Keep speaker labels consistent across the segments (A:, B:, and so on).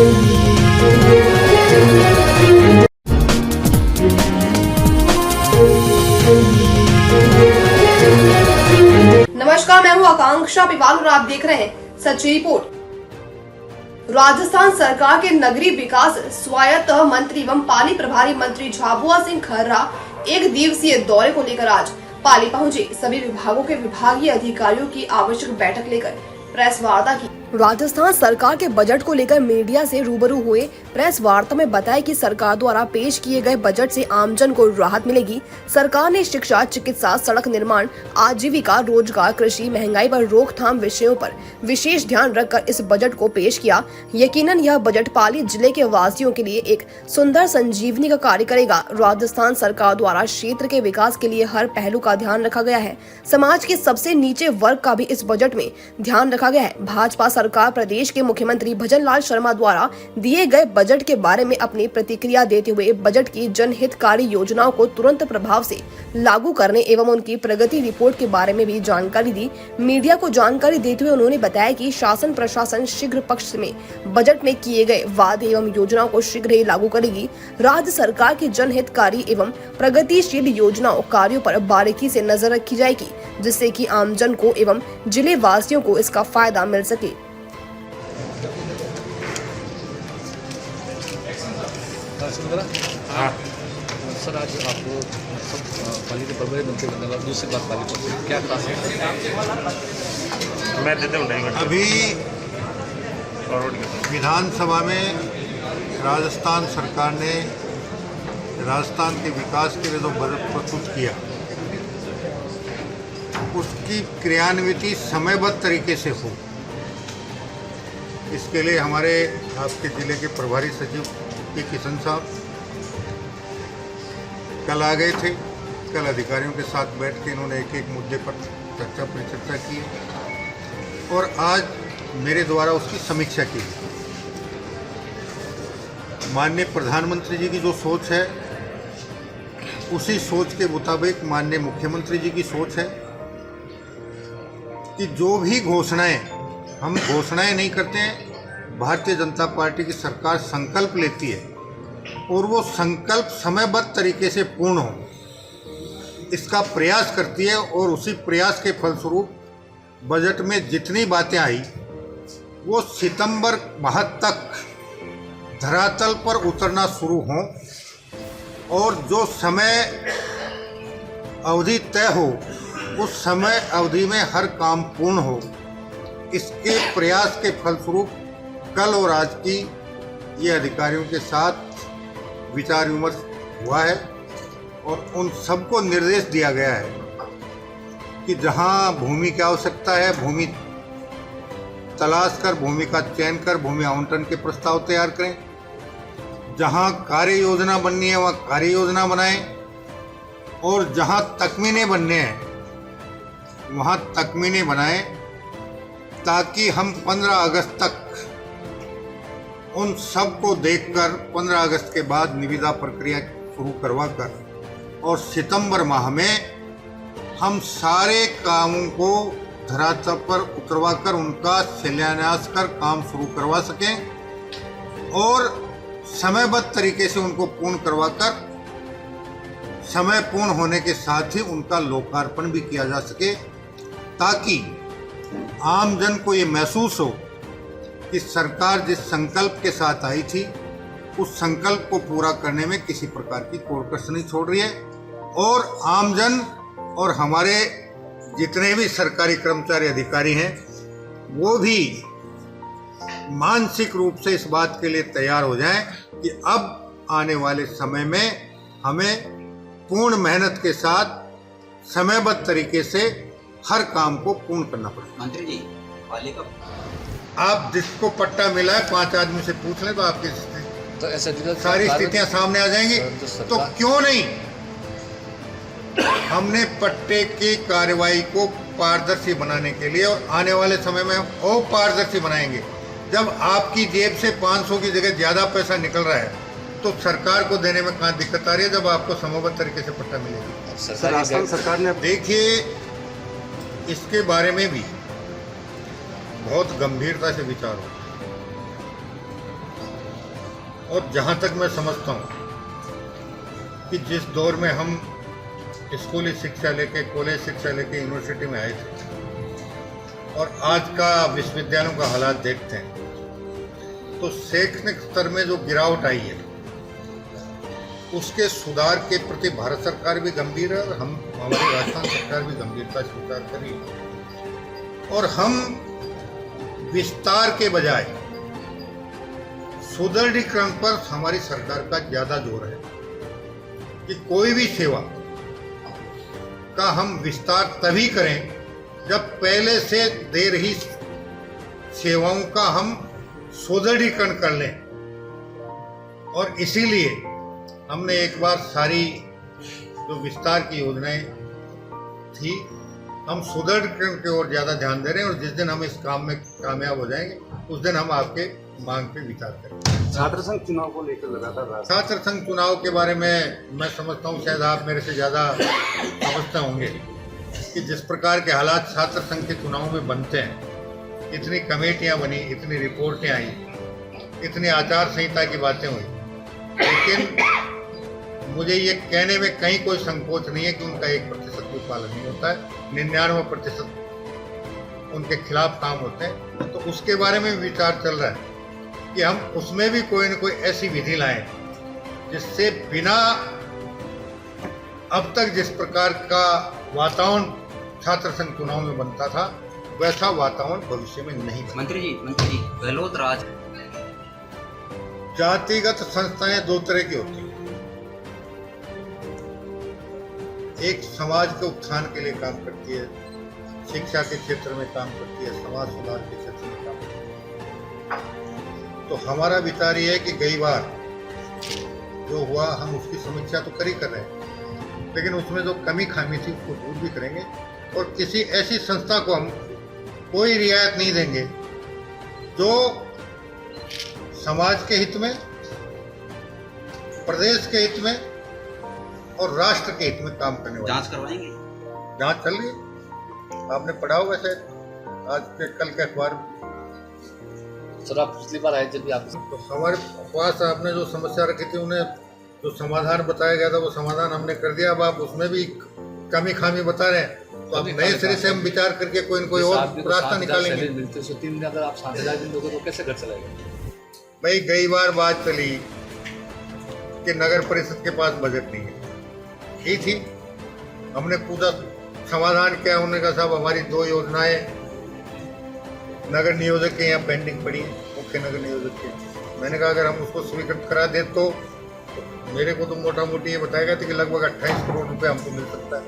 A: नमस्कार, मैं हूं आकांक्षा पिवाल और आप देख रहे हैं सच्ची रिपोर्ट। राजस्थान सरकार के नगरीय विकास स्वायत्त मंत्री एवं पानी प्रभारी मंत्री झाबुआ सिंह खर्रा एक दिवसीय दौरे को लेकर आज पाली पहुंचे। सभी विभागों के विभागीय अधिकारियों की आवश्यक बैठक लेकर प्रेस वार्ता की। राजस्थान सरकार के बजट को लेकर मीडिया से रूबरू हुए प्रेस वार्ता में बताया कि सरकार द्वारा पेश किए गए बजट से आमजन को राहत मिलेगी। सरकार ने शिक्षा, चिकित्सा, सड़क निर्माण, आजीविका, रोजगार, कृषि, महंगाई पर रोकथाम विषयों पर विशेष ध्यान रखकर इस बजट को पेश किया। यकीनन यह बजट पाली जिले के वासियों के लिए एक सुंदर संजीवनी का कार्य करेगा। राजस्थान सरकार द्वारा क्षेत्र के विकास के लिए हर पहलू का ध्यान रखा गया है। समाज के सबसे नीचे वर्ग का भी इस बजट में ध्यान रखा गया है। भाजपा सरकार प्रदेश के मुख्यमंत्री भजन लाल शर्मा द्वारा दिए गए बजट के बारे में अपनी प्रतिक्रिया देते हुए बजट की जनहितकारी योजनाओं को तुरंत प्रभाव से लागू करने एवं उनकी प्रगति रिपोर्ट के बारे में भी जानकारी दी। मीडिया को जानकारी देते हुए उन्होंने बताया कि शासन प्रशासन शीघ्र पक्ष में बजट में किए गए वादे एवं योजनाओं को शीघ्र ही लागू करेगी। राज्य सरकार की जनहितकारी एवं प्रगतिशील योजनाओं कार्यों पर बारीकी से नजर रखी जाएगी, जिससे कि आमजन को एवं जिले वासियों को इसका फायदा मिल सके।
B: हाँ सर, आज आपको पाली के प्रभारी मंत्री बनने वाला दूसरी बात पाली पर क्या खास है? मैं देता हूँ।
C: अभी विधानसभा में राजस्थान सरकार ने राजस्थान के विकास के लिए जो बजट प्रस्तुत किया, उसकी क्रियान्विति समयबद्ध तरीके से हो, इसके लिए हमारे आपके ज़िले के प्रभारी सचिव के किशन साहब कल आ गए थे। कल अधिकारियों के साथ बैठ के इन्होंने एक एक मुद्दे पर चर्चा की और आज मेरे द्वारा उसकी समीक्षा की। माननीय प्रधानमंत्री जी की जो सोच है, उसी सोच के मुताबिक माननीय मुख्यमंत्री जी की सोच है कि जो भी घोषणाएं, हम घोषणाएं नहीं करते हैं, भारतीय जनता पार्टी की सरकार संकल्प लेती है और वो संकल्प समयबद्ध तरीके से पूर्ण हो, इसका प्रयास करती है। और उसी प्रयास के फलस्वरूप बजट में जितनी बातें आई वो सितंबर माह तक धरातल पर उतरना शुरू हों और जो समय अवधि तय हो उस समय अवधि में हर काम पूर्ण हो, इसके प्रयास के फलस्वरूप कल और आज की ये अधिकारियों के साथ विचार विमर्श हुआ है और उन सबको निर्देश दिया गया है कि जहां भूमि की आवश्यकता है, भूमि तलाश कर, भूमि का चयन कर, भूमि आवंटन के प्रस्ताव तैयार करें। जहां कार्य योजना बननी है वहां कार्य योजना बनाएं और जहां तकमीने बनने हैं वहां तकमीने बनाएं, ताकि हम 15 अगस्त तक उन सब को देखकर 15 अगस्त के बाद निविदा प्रक्रिया शुरू करवाकर और सितंबर माह में हम सारे कामों को धरातल पर उतरवाकर उनका शिलान्यास कर काम शुरू करवा सकें और समयबद्ध तरीके से उनको पूर्ण करवाकर समय पूर्ण होने के साथ ही उनका लोकार्पण भी किया जा सके, ताकि आम जन को ये महसूस हो कि सरकार जिस संकल्प के साथ आई थी उस संकल्प को पूरा करने में किसी प्रकार की कोई कसर नहीं छोड़ रही है। और आमजन और हमारे जितने भी सरकारी कर्मचारी अधिकारी हैं वो भी मानसिक रूप से इस बात के लिए तैयार हो जाएं कि अब आने वाले समय में हमें पूर्ण मेहनत के साथ समयबद्ध तरीके से हर काम को पूर्ण करना पड़ेगा।
D: मंत्री जी, पाली का
C: आप जिसको पट्टा मिला है 5 आदमी से पूछ लें तो आपकी
B: तो ऐसा
C: सारी स्थितियां सामने आ जाएंगी। तो क्यों नहीं हमने पट्टे की कार्रवाई को पारदर्शी बनाने के लिए और आने वाले समय में और पारदर्शी बनाएंगे। जब आपकी जेब से 500 की जगह ज़्यादा पैसा निकल रहा है तो सरकार को देने में कहाँ दिक्कत आ रही है, जब आपको समूहबद्ध तरीके से पट्टा मिलेगा।
B: राजस्थान सरकार ने
C: देखिए, इसके बारे में भी बहुत गंभीरता से विचार हो। और जहाँ तक मैं समझता हूँ कि जिस दौर में हम स्कूली शिक्षा लेके, कॉलेज शिक्षा लेके यूनिवर्सिटी में आए थे और आज का विश्वविद्यालयों का हालात देखते हैं तो शैक्षणिक स्तर में जो गिरावट आई है उसके सुधार के प्रति भारत सरकार भी गंभीर है और हमारी राजस्थान सरकार भी गंभीरता से सुधार करी और हम विस्तार के बजाय सुदृढ़ीकरण पर हमारी सरकार का ज्यादा जोर है कि कोई भी सेवा का हम विस्तार तभी करें जब पहले से दे रही सेवाओं का हम सुदृढ़ीकरण कर लें। और इसीलिए हमने एक बार सारी जो विस्तार की योजनाएं थी हम सुदृढ़ीकरण की ओर ज़्यादा ध्यान दे रहे हैं और जिस दिन हम इस काम में कामयाब हो जाएंगे उस दिन हम आपके मांग पे विचार करेंगे।
D: छात्र संघ चुनाव को लेकर लगातार
C: छात्र संघ चुनाव के बारे में मैं समझता हूँ शायद आप मेरे से ज़्यादा समझते होंगे कि जिस प्रकार के हालात छात्र संघ के चुनाव में बनते हैं, इतनी कमेटियां बनी, इतनी रिपोर्टें आई, इतनी आचार संहिता की बातें हुई, लेकिन मुझे ये कहने में कहीं कोई संकोच नहीं है कि उनका 1% भी पालन नहीं होता है, 99% उनके खिलाफ काम होते हैं। तो उसके बारे में विचार चल रहा है कि हम उसमें भी कोई न कोई ऐसी विधि लाएं जिससे बिना अब तक जिस प्रकार का वातावरण छात्र संघ चुनाव में बनता था वैसा वातावरण भविष्य में नहीं बने।
E: मंत्री जी गहलोत राज
C: जातिगत संस्थाएं दो तरह की होती हैं, एक समाज के उत्थान के लिए काम करती है, शिक्षा के क्षेत्र में काम करती है, समाज सुधार के क्षेत्र में काम करती है। तो हमारा विचार ये है कि कई बार जो हुआ हम उसकी समीक्षा तो कर ही कर रहे हैं, लेकिन उसमें जो कमी खामी थी उसको दूर भी करेंगे और किसी ऐसी संस्था को हम कोई रियायत नहीं देंगे जो समाज के हित में, प्रदेश के हित में और राष्ट्र के हित में काम करने वाले।
E: जांच करवाएंगे?
C: जांच चल रही है, आपने पढ़ा होगा शायद आज के कल के अखबार में।
B: सर आप पिछली बार आए जब भी आप
C: तो हमारे पास आपने जो समस्या रखी थी उन्हें जो समाधान बताया गया था वो समाधान हमने कर दिया। अब आप उसमें भी कमी खामी बता रहे हैं तो अब नए सिरे से हम विचार करके कोई न कोई और रास्ता निकालेंगे।
B: मिलते 3 दिन अगर आप 7,000 दिन लोगों तो कैसे घर चलाएंगे?
C: भाई कई बार बात चली कि नगर परिषद के पास बजट नहीं है, ही थी, हमने पूरा समाधान किया। उन्होंने कहा साहब हमारी 2 योजनाएं नगर नियोजक के यहाँ पेंडिंग पड़ी है, मुख्य नगर नियोजक के। मैंने कहा अगर हम उसको स्वीकृत करा दें तो मेरे को तो मोटा मोटी ये बताया गया था कि लगभग 28 करोड़ रुपए हमको मिल सकता है।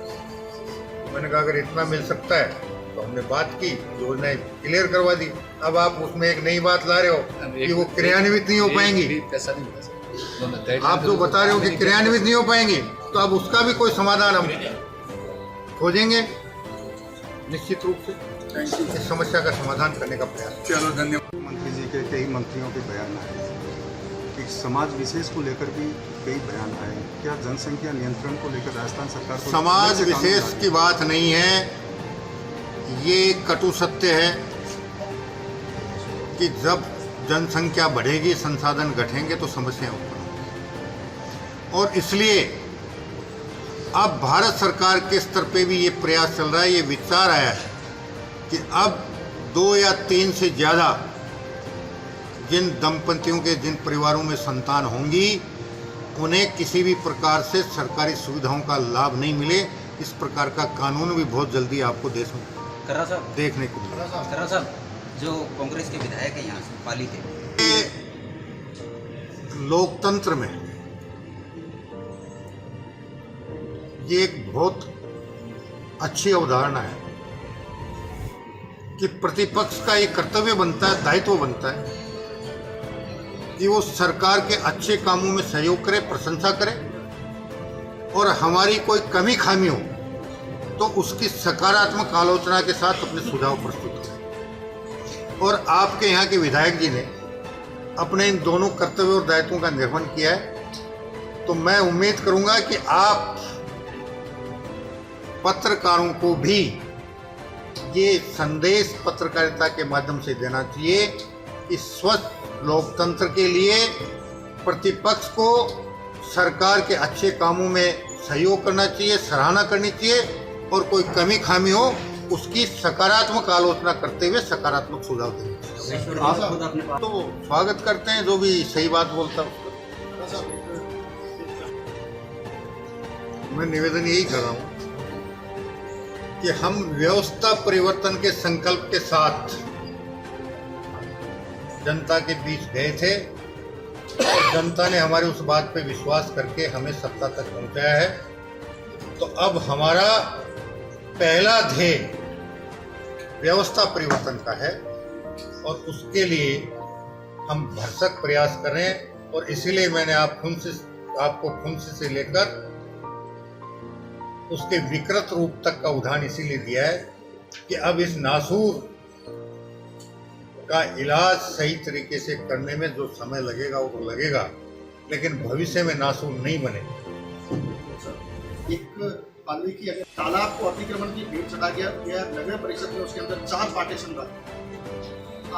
C: मैंने कहा अगर इतना मिल सकता है तो हमने बात की, योजनाएं क्लियर करवा दी। अब आप उसमें एक नई बात ला रहे हो कि वो क्रियान्वित नहीं हो पाएंगी।
B: पैसा नहीं मिला सर,
C: आप जो बता रहे हो कि क्रियान्वित नहीं हो पाएंगी तो अब उसका भी कोई समाधान हम खोजेंगे निश्चित रूप से, इस समस्या का समाधान करने का प्रयास।
D: चलो धन्यवाद। मंत्री जी के कई मंत्रियों के बयान आए, एक समाज विशेष को लेकर भी कई बयान आए, क्या जनसंख्या नियंत्रण को लेकर राजस्थान सरकार को
C: समाज विशेष की बात नहीं है, ये कटु सत्य है कि जब जनसंख्या बढ़ेगी, संसाधन घटेंगे तो समस्याएं उत्पन्न होंगी। और इसलिए अब भारत सरकार के स्तर पे भी ये प्रयास चल रहा है, ये विचार आया है कि अब 2 या 3 से ज़्यादा जिन दंपतियों के, जिन परिवारों में संतान होंगी उन्हें किसी भी प्रकार से सरकारी सुविधाओं का लाभ नहीं मिले। इस प्रकार का कानून भी बहुत जल्दी आपको देश में
E: कर्रा साहब
C: देखने को मिलेगा।
E: कर्रा साहब जो कांग्रेस के विधायक हैं यहाँ से पाली थे,
C: ये लोकतंत्र में ये एक बहुत अच्छी अवधारणा है कि प्रतिपक्ष का एक कर्तव्य बनता है, दायित्व बनता है कि वो सरकार के अच्छे कामों में सहयोग करे, प्रशंसा करे और हमारी कोई कमी खामी हो तो उसकी सकारात्मक आलोचना के साथ अपने सुझाव प्रस्तुत करें। और आपके यहाँ के विधायक जी ने अपने इन दोनों कर्तव्य और दायित्वों का निर्वहन किया है, तो मैं उम्मीद करूंगा कि आप पत्रकारों को भी ये संदेश पत्रकारिता के माध्यम से देना चाहिए कि स्वस्थ लोकतंत्र के लिए प्रतिपक्ष को सरकार के अच्छे कामों में सहयोग करना चाहिए, सराहना करनी चाहिए और कोई कमी खामी हो उसकी सकारात्मक आलोचना करते हुए सकारात्मक सुझाव देना चाहिए।
E: आप खुद अपने पास
C: तो स्वागत करते हैं जो भी सही बात बोलता है। मैं निवेदन यही कर रहा हूँ कि हम व्यवस्था परिवर्तन के संकल्प के साथ जनता के बीच गए थे और जनता ने हमारे उस बात पे विश्वास करके हमें सत्ता तक पहुंचाया है। तो अब हमारा पहला ध्येय व्यवस्था परिवर्तन का है और उसके लिए हम भरसक प्रयास कर रहे हैं और इसीलिए मैंने आपको फुंसी से लेकर उसके विकृत रूप तक का उदाहरण इसीलिए दिया है कि अब इस नासूर का इलाज सही तरीके से करने में जो समय लगेगा वो तो लगेगा, लेकिन भविष्य में नासूर नहीं बने।
F: एक पाली की अगर तालाब को अतिक्रमण की भेंट चढ़ा गया नगर परिषद में, उसके अंदर 4 पार्टीशन था,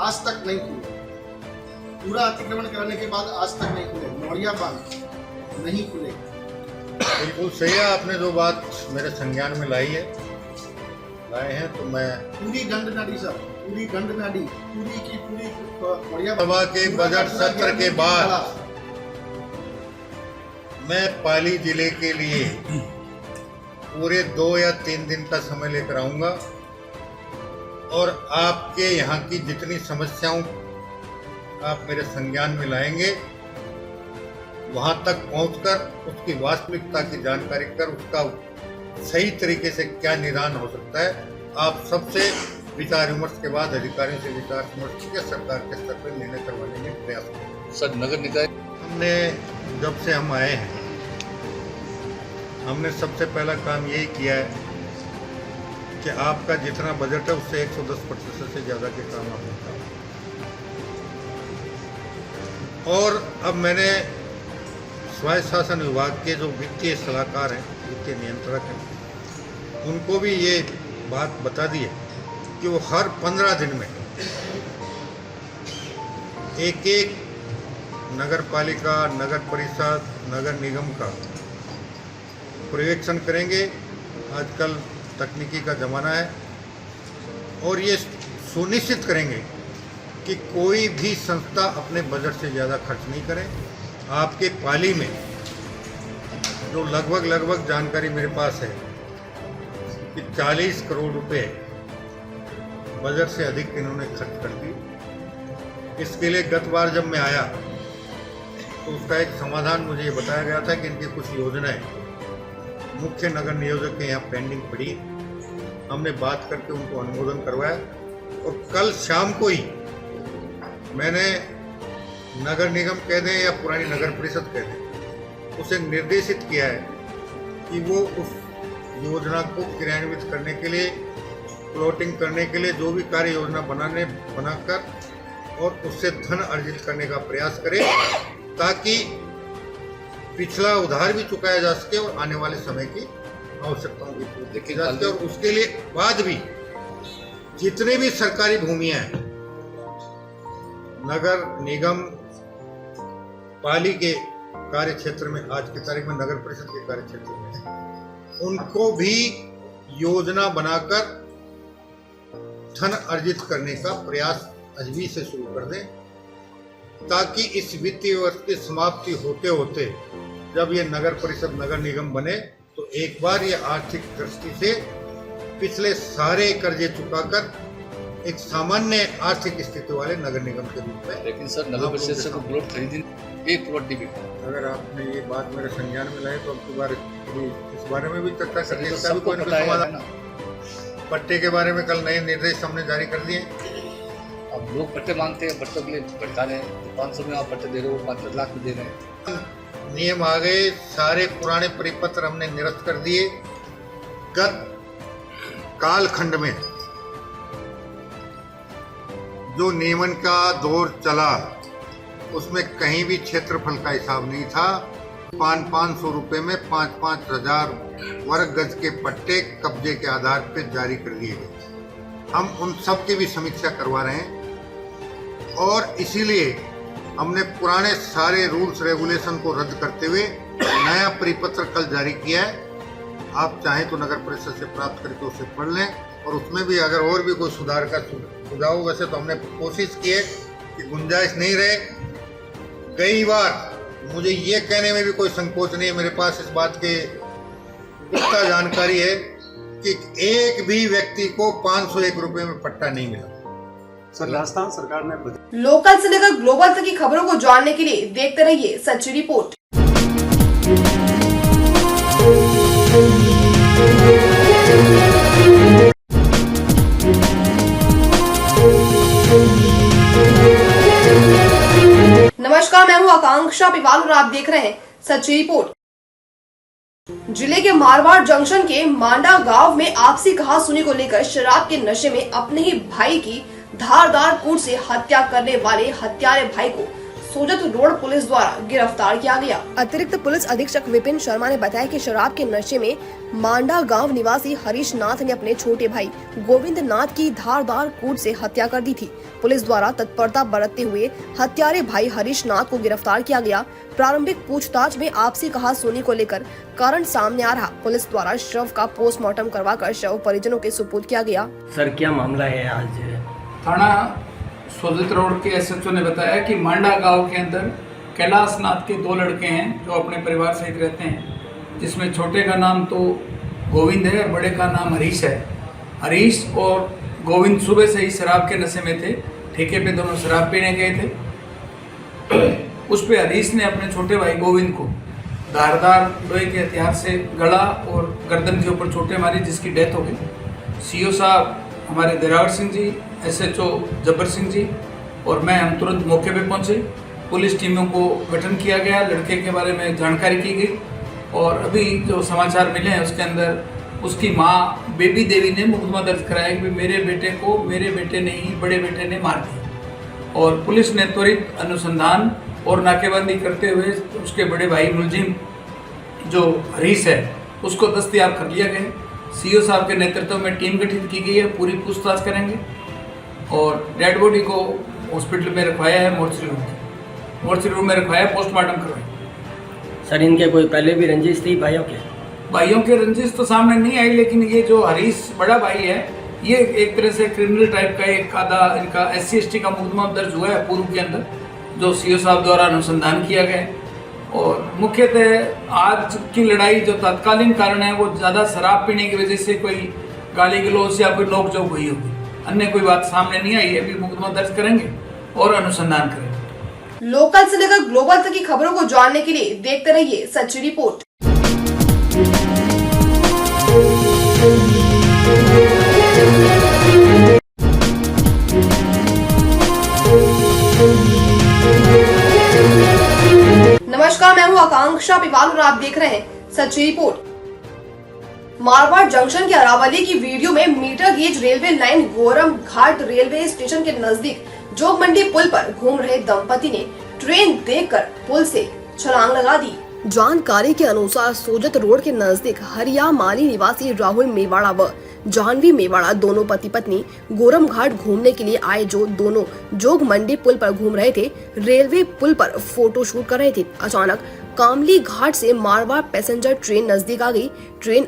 F: आज तक नहीं खुले। पूरा अतिक्रमण करने के बाद आज तक नहीं खुले। नौड़िया बांध नहीं खुले।
C: बिल्कुल सही है, आपने जो बात मेरे संज्ञान में लाए हैं तो मैं
F: पूरी गंड नाडी सर, पूरी गंड नाडी पूरी की पूरी नौड़िया
C: सभा के बजट सत्र के बाद मैं पाली जिले के लिए पूरे 2 या 3 दिन का समय लेकर आऊंगा और आपके यहाँ की जितनी समस्याओं आप मेरे संज्ञान में लाएंगे वहां तक पहुंचकर उसकी वास्तविकता की जानकारी कर उसका सही तरीके से क्या निदान हो सकता है, आप सबसे विचार विमर्श के बाद अधिकारियों से विचार विमर्श करके सरकार के स्तर पर निर्णय करवाने में प्रयास करेंगे।
B: सर नगर निकाय
C: हमने जब से हम आए हैं हमने सबसे पहला काम यही किया है कि आपका जितना बजट है उससे 110% से ज़्यादा के काम आपने किया। और अब मैंने स्वायत्त शासन विभाग के जो वित्तीय सलाहकार हैं, वित्तीय नियंत्रक हैं, उनको भी ये बात बता दी है कि वो हर 15 दिन में एक नगर पालिका, नगर परिषद, नगर निगम का पर्यवेक्षण करेंगे। आजकल तकनीकी का ज़माना है और ये सुनिश्चित करेंगे कि कोई भी संस्था अपने बजट से ज़्यादा खर्च नहीं करे। आपके पाली में जो लगभग जानकारी मेरे पास है कि 40 करोड़ रुपए बजट से अधिक इन्होंने खर्च कर दी। इसके लिए गत बार जब मैं आया तो उसका एक समाधान मुझे ये बताया गया था कि इनकी कुछ योजनाएं मुख्य नगर नियोजक के यहाँ पेंडिंग पड़ी। हमने बात करके उनको अनुमोदन करवाया और कल शाम को ही मैंने नगर निगम कह दें या पुरानी नगर परिषद कह दें, उसे निर्देशित किया है कि वो उस योजना को क्रियान्वित करने के लिए, प्लॉटिंग करने के लिए जो भी कार्य योजना बनाकर और उससे धन अर्जित करने का प्रयास करें ताकि पिछला उधार भी चुकाया जा सके और आने वाले समय की आवश्यकताओं की पूर्ति की जा सके। और उसके लिए बाद भी जितने भी सरकारी भूमियां हैं, नगर निगम पाली के कार्य क्षेत्र में, आज की तारीख में नगर परिषद के कार्य क्षेत्र में, उनको भी योजना बनाकर धन अर्जित करने का प्रयास अजभी से शुरू कर दें ताकि इस वित्तीय वर्ष की समाप्ति होते होते जब ये नगर परिषद, नगर निगम बने तो एक बार ये आर्थिक दृष्टि से पिछले सारे कर्जे चुकाकर एक सामान्य आर्थिक स्थिति वाले नगर निगम के रूप में।
B: लेकिन सर नगर परिषद से तो प्लॉट खरीदी 1 करोड़ डी बिका।
C: अगर आपने ये बात मेरे संज्ञान में लाई तो अब की बार इस बारे में भी चर्चा कर
B: तो
C: सकते
B: सबको पता है ना।
C: पट्टे के बारे में कल नए निर्देश हमने जारी कर दिए।
B: अब लोग पट्टे मांगते हैं, पट्टों के लिए भटका रहे हैं। 500 में आप पट्टे दे रहे हो, 5 लाख में दे रहे हैं।
C: नियम आ गए, सारे पुराने परिपत्र हमने निरस्त कर दिए। गत कालखंड में जो नियमन का दौर चला उसमें कहीं भी क्षेत्रफल का हिसाब नहीं था। 500 रुपये में 5-5 हजार वर्ग गज के पट्टे कब्जे के आधार पर जारी कर दिए गए। हम उन सब की भी समीक्षा करवा रहे हैं और इसीलिए हमने पुराने सारे रूल्स रेगुलेशन को रद्द करते हुए नया परिपत्र कल जारी किया है। आप चाहें तो नगर परिषद से प्राप्त करके उसे पढ़ लें और उसमें भी अगर और भी कोई सुधार का सुझाव, वैसे तो हमने कोशिश की है कि गुंजाइश नहीं रहे। कई बार मुझे ये कहने में भी कोई संकोच नहीं है, मेरे पास इस बात के पुख्ता जानकारी है कि एक भी व्यक्ति को 501 रुपये में पट्टा नहीं मिला।
D: सर, राजस्थान सरकार ने
A: लोकल से लेकर ग्लोबल तक की खबरों को जानने के लिए देखते रहिए सच्ची रिपोर्ट। नमस्कार, मैं हूं आकांक्षा पिवाल और आप देख रहे हैं सच्ची रिपोर्ट। जिले के मारवाड़ जंक्शन के मांडा गांव में आपसी कहासुनी को लेकर शराब के नशे में अपने ही भाई की धारदार कूट से हत्या करने वाले हत्यारे भाई को सोजत रोड पुलिस द्वारा गिरफ्तार किया गया। अतिरिक्त पुलिस अधीक्षक विपिन शर्मा ने बताया कि शराब के नशे में मांडा गांव निवासी हरीश नाथ ने अपने छोटे भाई गोविंद नाथ की धारदार कूट से हत्या कर दी थी। पुलिस द्वारा तत्परता बरतते हुए हत्यारे भाई हरीश नाथ को गिरफ्तार किया गया। प्रारंभिक पूछताछ में आपसी कहासुनी को लेकर कारण सामने आ रहा। पुलिस द्वारा शव का पोस्टमार्टम करवाकर शव परिजनों के सुपुर्द किया गया।
G: सर, क्या मामला है आज?
H: थाना सोजत रोड के एसएचओ ने बताया कि मांडा गांव के अंदर कैलाश नाथ के 2 लड़के हैं जो अपने परिवार सहित रहते हैं, जिसमें छोटे का नाम तो गोविंद है और बड़े का नाम हरीश है। हरीश और गोविंद सुबह से ही शराब के नशे में थे, ठेके पे दोनों शराब पीने गए थे। उस पे हरीश ने अपने छोटे भाई गोविंद को धारदार लोहे के हथियार से गला और गर्दन के ऊपर चोटें मारी, जिसकी डेथ हो गई। सीओ साहब हमारे दिरावर सिंह जी, एसएचओ जब्बर सिंह जी और मैं हम तुरंत मौके पे पहुंचे। पुलिस टीमों को गठन किया गया, लड़के के बारे में जानकारी की गई और अभी जो समाचार मिले हैं उसके अंदर उसकी माँ बेबी देवी ने मुकदमा दर्ज कराया कि मेरे बेटे को मेरे बेटे ने ही बड़े बेटे ने मार दिया। और पुलिस ने त्वरित अनुसंधान और नाकेबंदी करते हुए उसके बड़े भाई मुलजिम जो हरीश है उसको दस्तयाब कर लिया गया। सीओ साहब के नेतृत्व में टीम गठित की गई है, पूरी पूछताछ करेंगे और डेड बॉडी को हॉस्पिटल में रखवाया है, मोर्चरी रूम में रखवाया, पोस्टमार्टम करवाया।
G: सर, इनके कोई पहले भी रंजिश थी भाइयों के?
H: भाइयों के रंजिश तो सामने नहीं आई, लेकिन ये जो हरीश बड़ा भाई है ये एक तरह से क्रिमिनल टाइप का एक आधा इनका SC/ST का मुकदमा दर्ज हुआ है पूर्व के अंदर, जो सीओ साहब द्वारा अनुसंधान किया गया है। और मुख्यतः आज की लड़ाई जो तत्कालीन कारण है वो ज़्यादा शराब पीने की वजह से कोई गाली गलौज या कोई नोकझोंक हुई होगी, अन्य कोई बात सामने नहीं आई है। अभी मुकदमा दर्ज करेंगे और अनुसंधान करेंगे।
A: लोकल से लेकर ग्लोबल तक की खबरों को जानने के लिए देखते रहिए सच्ची रिपोर्ट। नमस्कार, मैं हूं आकांक्षा पिवाल और आप देख रहे हैं सच्ची रिपोर्ट। मारवाड़ जंक्शन के अरावली की वीडियो में मीटर गेज रेलवे लाइन गोरम घाट रेलवे स्टेशन के नजदीक जोग मंडी पुल पर घूम रहे दंपति ने ट्रेन देखकर पुल से छलांग लगा दी। जानकारी के अनुसार सोजत रोड के नजदीक हरिया माली निवासी राहुल मेवाड़ा व जानवी मेवाड़ा दोनों पति पत्नी गोरम घाट घूमने के लिए आए, जो दोनों जोग मंडी पुल पर घूम रहे थे। रेलवे पुल पर फोटो शूट कर रहे थे। अचानक कामली घाट से मारवाड़ पैसेंजर ट्रेन नजदीक आ गई। ट्रेन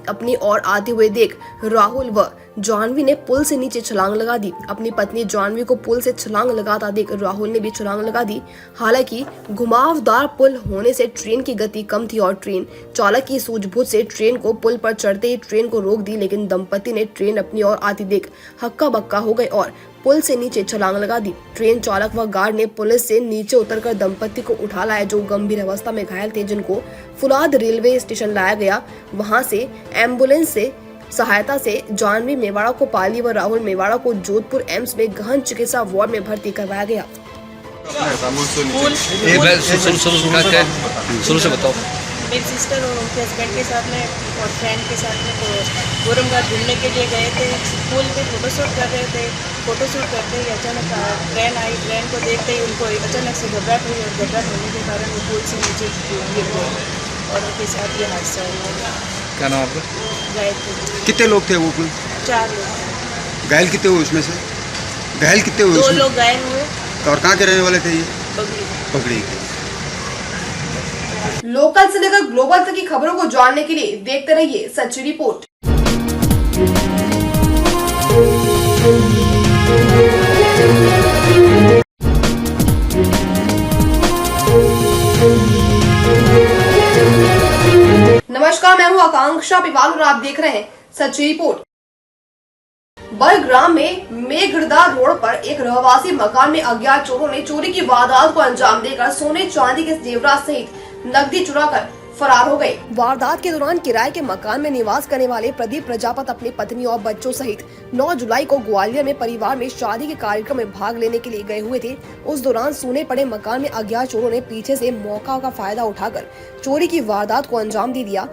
A: अपनी ओर आते हुए देख राहुल व जानवी ने पुल से नीचे छलांग लगा दी। अपनी पत्नी जानवी को पुल से छलांग लगाता देख राहुल ने भी छलांग लगा दी। हालांकि घुमावदार पुल होने से ट्रेन की गति कम थी और ट्रेन चालक की सूझबूझ से ट्रेन को पुल पर चढ़ते ही ट्रेन को रोक दी, लेकिन दंपति ने ट्रेन अपनी ओर आती देख हक्का बक्का हो गए और पुल से नीचे छलांग लगा दी। ट्रेन चालक व गार्ड ने पुलिस से नीचे उतरकर दंपति को उठा लाया, जो गंभीर अवस्था में घायल थे, जिनको फुलाद रेलवे स्टेशन लाया गया। वहां से एम्बुलेंस से सहायता से जानवी मेवाड़ा को पाली व राहुल मेवाड़ा को जोधपुर एम्स में गहन चिकित्सा वार्ड में भर्ती करवाया गया।
B: शुरू से बताओ।
I: मेरी सिस्टर और उनके हस्बैंड के साथ में और फ्रेंड के साथ में तो गोरम घाट घूमने के लिए गए थे। पुल पे फोटोशूट कर रहे थे। फोटोशूट करते ही अचानक ट्रेन आई। ट्रेन को देखते ही उनको अचानक से घबराहट हुई और घबराहट होने के कारण वो पुल से नीचे गिर गए और उनके साथ ये हादसा हुआ।
B: क्या नाम आपका?
I: गायत्री।
D: कितने लोग थे वो कुल?
I: 4 लोग।
D: घायल कितने हुए उसमें से? घायल कितने हुए?
I: 2 लोग घायल हुए।
D: और कहाँ के रहने वाले थे ये? पकड़ी।
A: लोकल से लेकर ग्लोबल तक की खबरों को जानने के लिए देखते रहिए सच्ची रिपोर्ट। नमस्कार, मैं हूं आकांक्षा पिवाल और आप देख रहे हैं सच्ची रिपोर्ट। बड़ग्राम में मेघड़दा रोड पर एक रहवासी मकान में अज्ञात चोरों ने चोरी की वारदात को अंजाम देकर सोने चांदी के जेवरात सहित नकदी चुराकर फरार हो गए। वारदात के दौरान किराए के मकान में निवास करने वाले प्रदीप प्रजापत अपनी पत्नी और बच्चों सहित 9 जुलाई को ग्वालियर में परिवार में शादी के कार्यक्रम में भाग लेने के लिए गए हुए थे। उस दौरान सूने पड़े मकान में अज्ञात चोरों ने पीछे से मौका का फायदा उठाकर चोरी की वारदात को अंजाम दे दिया।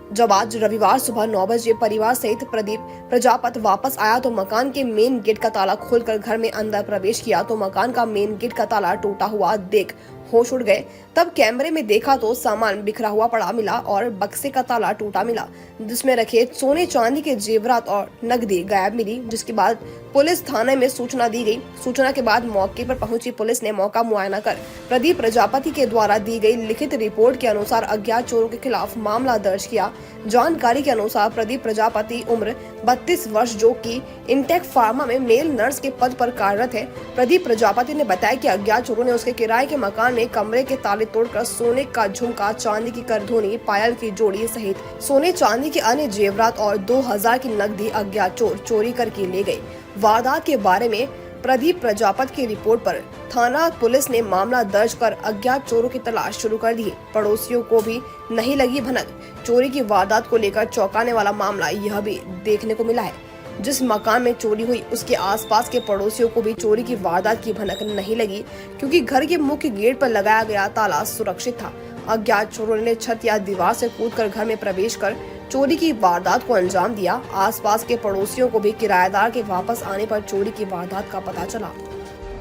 A: जब आज रविवार सुबह 9 बजे परिवार सहित प्रदीप प्रजापत वापस आया तो मकान के मेन गेट का ताला खोलकर घर में अंदर प्रवेश किया तो मकान का मेन गेट का ताला टूटा हुआ देख होश उड़ गए। तब कैमरे में देखा तो सामान बिखरा हुआ पड़ा मिला और बक्से का ताला टूटा मिला जिसमें रखे सोने चांदी के जेवरात और नकदी गायब मिली। जिसके बाद पुलिस थाने में सूचना दी गई। सूचना के बाद मौके पर पहुंची पुलिस ने मौका मुआयना कर प्रदीप प्रजापति के द्वारा दी गई लिखित रिपोर्ट के अनुसार अज्ञात चोरों के खिलाफ मामला दर्ज किया। जानकारी के अनुसार प्रदीप प्रजापति उम्र 32 वर्ष जो कि इंटेक फार्मा में मेल नर्स के पद पर कार्यरत है। प्रदीप प्रजापति ने बताया कि अज्ञात चोरों ने उसके किराए के मकान में कमरे के ताले तोड़कर सोने का झुमका, चांदी की करधोनी, पायल की जोड़ी सहित सोने चांदी के अन्य जेवरात और 2000 की नकदी अज्ञात चोर चोरी करके ले गए। वारदात के बारे में प्रदीप प्रजापत की रिपोर्ट पर थाना पुलिस ने मामला दर्ज कर अज्ञात चोरों की तलाश शुरू कर दी है। पड़ोसियों को भी नहीं लगी भनक। चोरी की वारदात को लेकर चौंकाने वाला मामला यह भी देखने को मिला है। जिस मकान में चोरी हुई उसके आसपास के पड़ोसियों को भी चोरी की वारदात की भनक नहीं लगी क्योंकि घर के मुख्य गेट पर लगाया गया ताला सुरक्षित था। अज्ञात चोरों ने छत या दीवार से कूदकर घर में प्रवेश कर चोरी की वारदात को अंजाम दिया। आसपास के पड़ोसियों को भी किराएदार के वापस आने पर चोरी की वारदात का पता चला।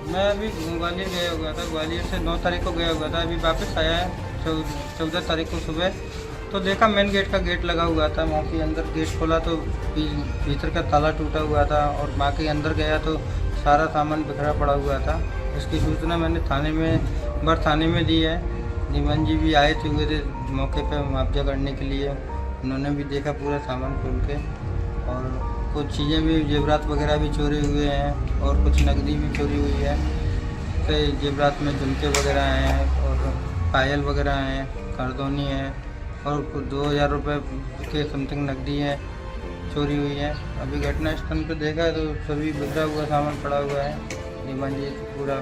J: मैं अभी ग्वालियर गया हुआ था, ग्वालियर से 9 तारीख को गया हुआ था, अभी वापस आया है 14 तारीख को सुबह। तो देखा मेन गेट का गेट लगा हुआ था, वहाँ के अंदर गेट खोला तो भीतर का ताला टूटा हुआ था और बाकी अंदर गया तो सारा सामान बिखरा पड़ा हुआ था। इसकी सूचना मैंने थाने में दी है। निमन जी भी आए हुए थे मौके पर मुआवजा करने के लिए। उन्होंने भी देखा पूरा सामान खोल के और कुछ चीज़ें भी जेवरात वगैरह भी चोरी हुए हैं और कुछ नकदी भी चोरी हुई है। तो जेवरात में झुमके वगैरह हैं और पायल वगैरह हैं, करदोनी है और कुछ 2000 रुपये के समथिंग नकदी है चोरी हुई है। अभी घटना स्थल पर देखा तो सभी बिखरा हुआ सामान पड़ा हुआ है। निमन जी पूरा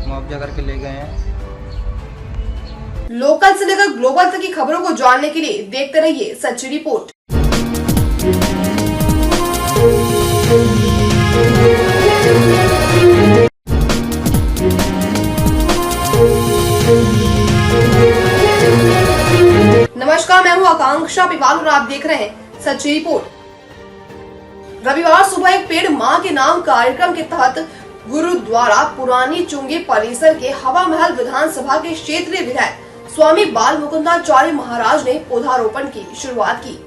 J: मुआवजा करके ले गए हैं।
A: लोकल से लेकर ग्लोबल तक की खबरों को जानने के लिए देखते रहिए सच्ची रिपोर्ट। नमस्कार, मैं हूं आकांक्षा पिवाल और आप देख रहे हैं सच्ची रिपोर्ट। रविवार सुबह एक पेड़ मां के नाम कार्यक्रम के तहत गुरुद्वारा पुरानी चुंगी परिसर के हवा महल विधानसभा के क्षेत्रीय विधायक स्वामी बाल मुकुंदाचार्य महाराज ने पौधारोपण की शुरुआत की।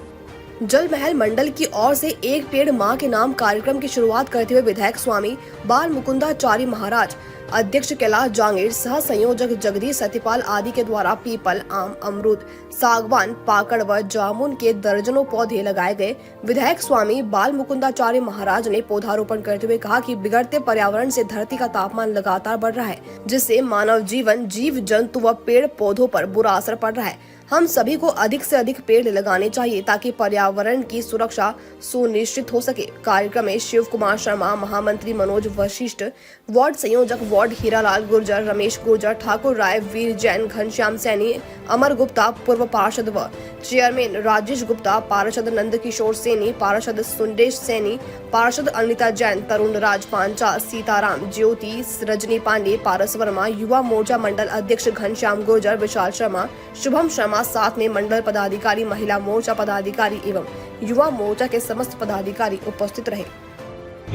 A: जल महल मंडल की ओर से एक पेड़ मां के नाम कार्यक्रम की शुरुआत करते हुए विधायक स्वामी बाल मुकुंदाचार्य महाराज, अध्यक्ष कैलाश जांगीर, सह संयोजक जगदीश सत्यपाल आदि के द्वारा पीपल, आम, अमरूद, सागवान, पाकड़ व जामुन के दर्जनों पौधे लगाए गए। विधायक स्वामी बाल मुकुंदाचार्य महाराज ने पौधारोपण करते हुए कहा कि बिगड़ते पर्यावरण से धरती का तापमान लगातार बढ़ रहा है, जिससे मानव जीवन, जीव जंतु व पेड़ पौधों पर बुरा असर पड़ रहा है। हम सभी को अधिक से अधिक पेड़ लगाने चाहिए ताकि पर्यावरण की सुरक्षा सुनिश्चित हो सके। कार्यक्रम में शिव कुमार शर्मा, महामंत्री मनोज वशिष्ठ, वार्ड संयोजक वार्ड हीरालाल गुर्जर, रमेश गुर्जर, ठाकुर राय, वीर जैन, घनश्याम सैनी, अमर गुप्ता, पूर्व पार्षद व चेयरमैन राजेश गुप्ता, पार्षद नंद किशोर सैनी, पार्षद सुंदेश सैनी, पार्षद अनिता जैन, तरुण राज पांचाल, सीताराम, ज्योति, रजनी पांडे, पारस वर्मा, युवा मोर्चा मंडल अध्यक्ष घनश्याम गुर्जर, विशाल शर्मा, शुभम शर्मा, साथ में मंडल पदाधिकारी, महिला मोर्चा पदाधिकारी एवं युवा मोर्चा के समस्त पदाधिकारी उपस्थित रहे।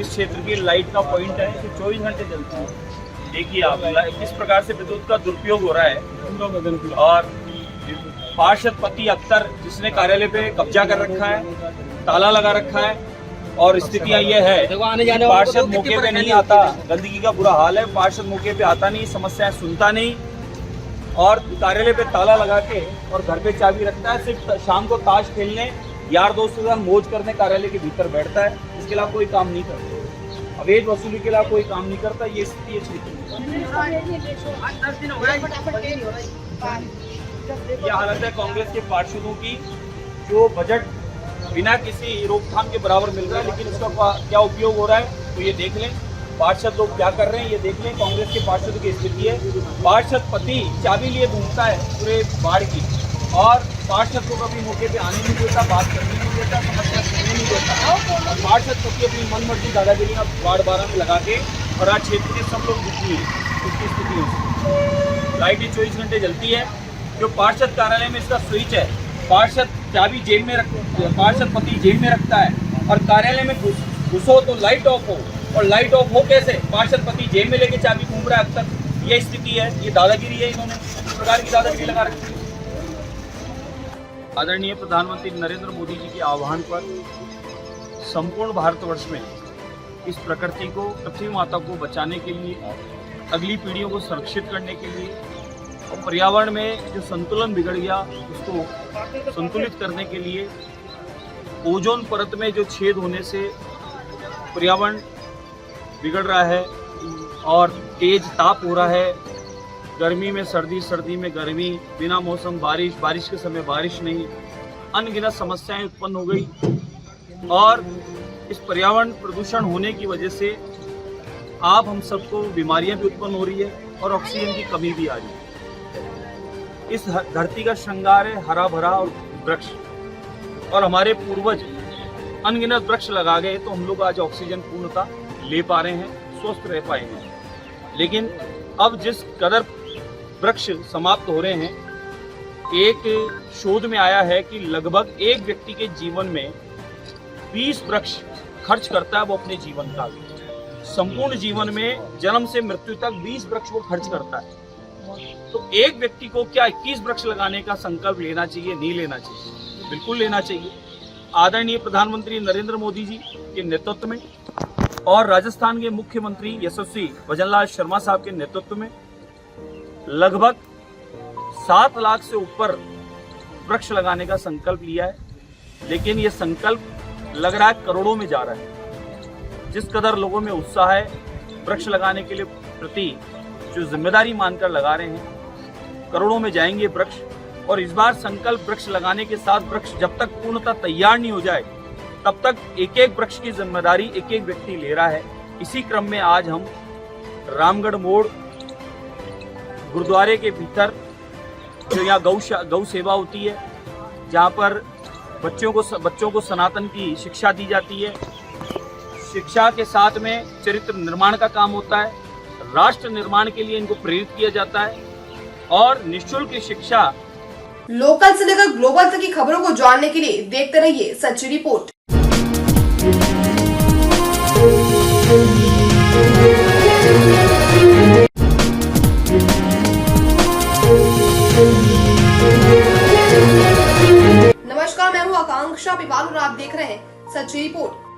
K: इस क्षेत्र की लाइट का पॉइंट है कि 24 घंटे चलती है। देखिए आप किस प्रकार से विद्युत का दुरुपयोग हो रहा है और पार्षद पति अख्तर जिसने कार्यालय पे कब्जा कर रखा है, ताला लगा रखा है और स्थितियां ये है पार्षद मौके पे नहीं आता। गंदगी का बुरा हाल है, पार्षद मौके पे आता नहीं, समस्याएं सुनता नहीं और कार्यालय पे ताला लगा के और घर पे चाबी रखता है, सिर्फ शाम को ताश खेलने यार दोस्तों के साथ मौज करने कार्यालय के भीतर बैठता है, इसके अलावा कोई काम नहीं करता, अवैध वसूली के अलावा कोई काम नहीं करता। ये स्थिति है क्षेत्र में। यह हालत है कांग्रेस के पार्षदों की, जो बजट बिना किसी रोकथाम के बराबर मिल रहा है, लेकिन इसका क्या उपयोग हो रहा है तो ये देख लें। पार्षद लोग क्या कर रहे हैं ये देख लें। कांग्रेस के पार्षदों की स्थिति है, पार्षद पति चाबी लिए घूमता है पूरे बाढ़ की, और पार्षद को कभी मौके पे आने नहीं देता, बात करने नहीं देता, समस्या सुनने नहीं देता, और पार्षद पति अपनी मनमर्जी दादागिरी बाढ़ 12 में लगा के और आज क्षेत्र के सब लोग दुखी हैं। उसकी स्थिति है, लाइटें 24 घंटे जलती है, जो पार्षद कार्यालय में इसका स्विच है, पार्षद चाबी जेब में पार्षद पति जेब में रखता है, और कार्यालय में घुसो तो लाइट ऑफ हो, और लाइट ऑफ हो कैसे, पार्षद पति जेब में लेके चाबी घूम रहा है अब तक। ये स्थिति है, ये दादागिरी है, इन्होंने इस प्रकार की दादागिरी लगा रखी है। आदरणीय प्रधानमंत्री नरेंद्र मोदी जी के आह्वान पर संपूर्ण भारतवर्ष में इस प्रकृति को, पृथ्वी माता को बचाने के लिए, अगली पीढ़ियों को सुरक्षित करने के लिए, और पर्यावरण में जो संतुलन बिगड़ गया उसको संतुलित करने के लिए, ओजोन परत में जो छेद होने से पर्यावरण बिगड़ रहा है और तेज ताप हो रहा है, गर्मी में सर्दी, सर्दी में गर्मी, बिना मौसम बारिश, बारिश के समय बारिश नहीं, अनगिनत समस्याएं उत्पन्न हो गई, और इस पर्यावरण प्रदूषण होने की वजह से आप हम सबको बीमारियां भी उत्पन्न हो रही है और ऑक्सीजन की कमी भी आ रही है। इस धरती का श्रृंगार है हरा भरा और वृक्ष, और हमारे पूर्वज अनगिनत वृक्ष लगा गए तो हम लोग आज ऑक्सीजन पूर्णता ले पा रहे हैं, स्वस्थ रह पाए हैं। लेकिन अब जिस कदर वृक्ष समाप्त हो रहे हैं, एक शोध में आया है कि लगभग एक व्यक्ति के जीवन में 20 वृक्ष खर्च करता है वो अपने जीवन काल में। संपूर्ण जीवन में जन्म से मृत्यु तक 20 वृक्ष वो खर्च करता है। तो एक व्यक्ति को क्या 21 वृक्ष लगाने का संकल्प लेना चाहिए, नहीं लेना चाहिए? बिल्कुल लेना चाहिए। आदरणीय प्रधानमंत्री नरेंद्र मोदी जी के नेतृत्व में और राजस्थान के मुख्यमंत्री यशस्वी भजनलाल शर्मा साहब के नेतृत्व में लगभग 7 लाख से ऊपर वृक्ष लगाने का संकल्प लिया है, लेकिन ये संकल्प लग रहा है करोड़ों में जा रहा है। जिस कदर लोगों में उत्साह है वृक्ष लगाने के लिए प्रति जो जिम्मेदारी मानकर लगा रहे हैं, करोड़ों में जाएंगे वृक्ष। और इस बार संकल्प वृक्ष लगाने के साथ वृक्ष जब तक पूर्णतः तैयार नहीं हो जाए तब तक एक एक वृक्ष की जिम्मेदारी एक एक व्यक्ति ले रहा है। इसी क्रम में आज हम रामगढ़ मोड़ गुरुद्वारे के भीतर जो यहाँ गौ सेवा होती है, जहाँ पर बच्चों को सनातन की शिक्षा दी जाती है, शिक्षा के साथ में चरित्र निर्माण का काम होता है, राष्ट्र निर्माण के लिए इनको प्रेरित किया जाता है, और निःशुल्क शिक्षा।
A: लोकल से लेकर ग्लोबल तक की खबरों को जानने के लिए देखते रहिए सच्ची रिपोर्ट। नमस्कार, मैं हूं आकांक्षा पिवाल और आप देख रहे हैं सच्ची रिपोर्ट।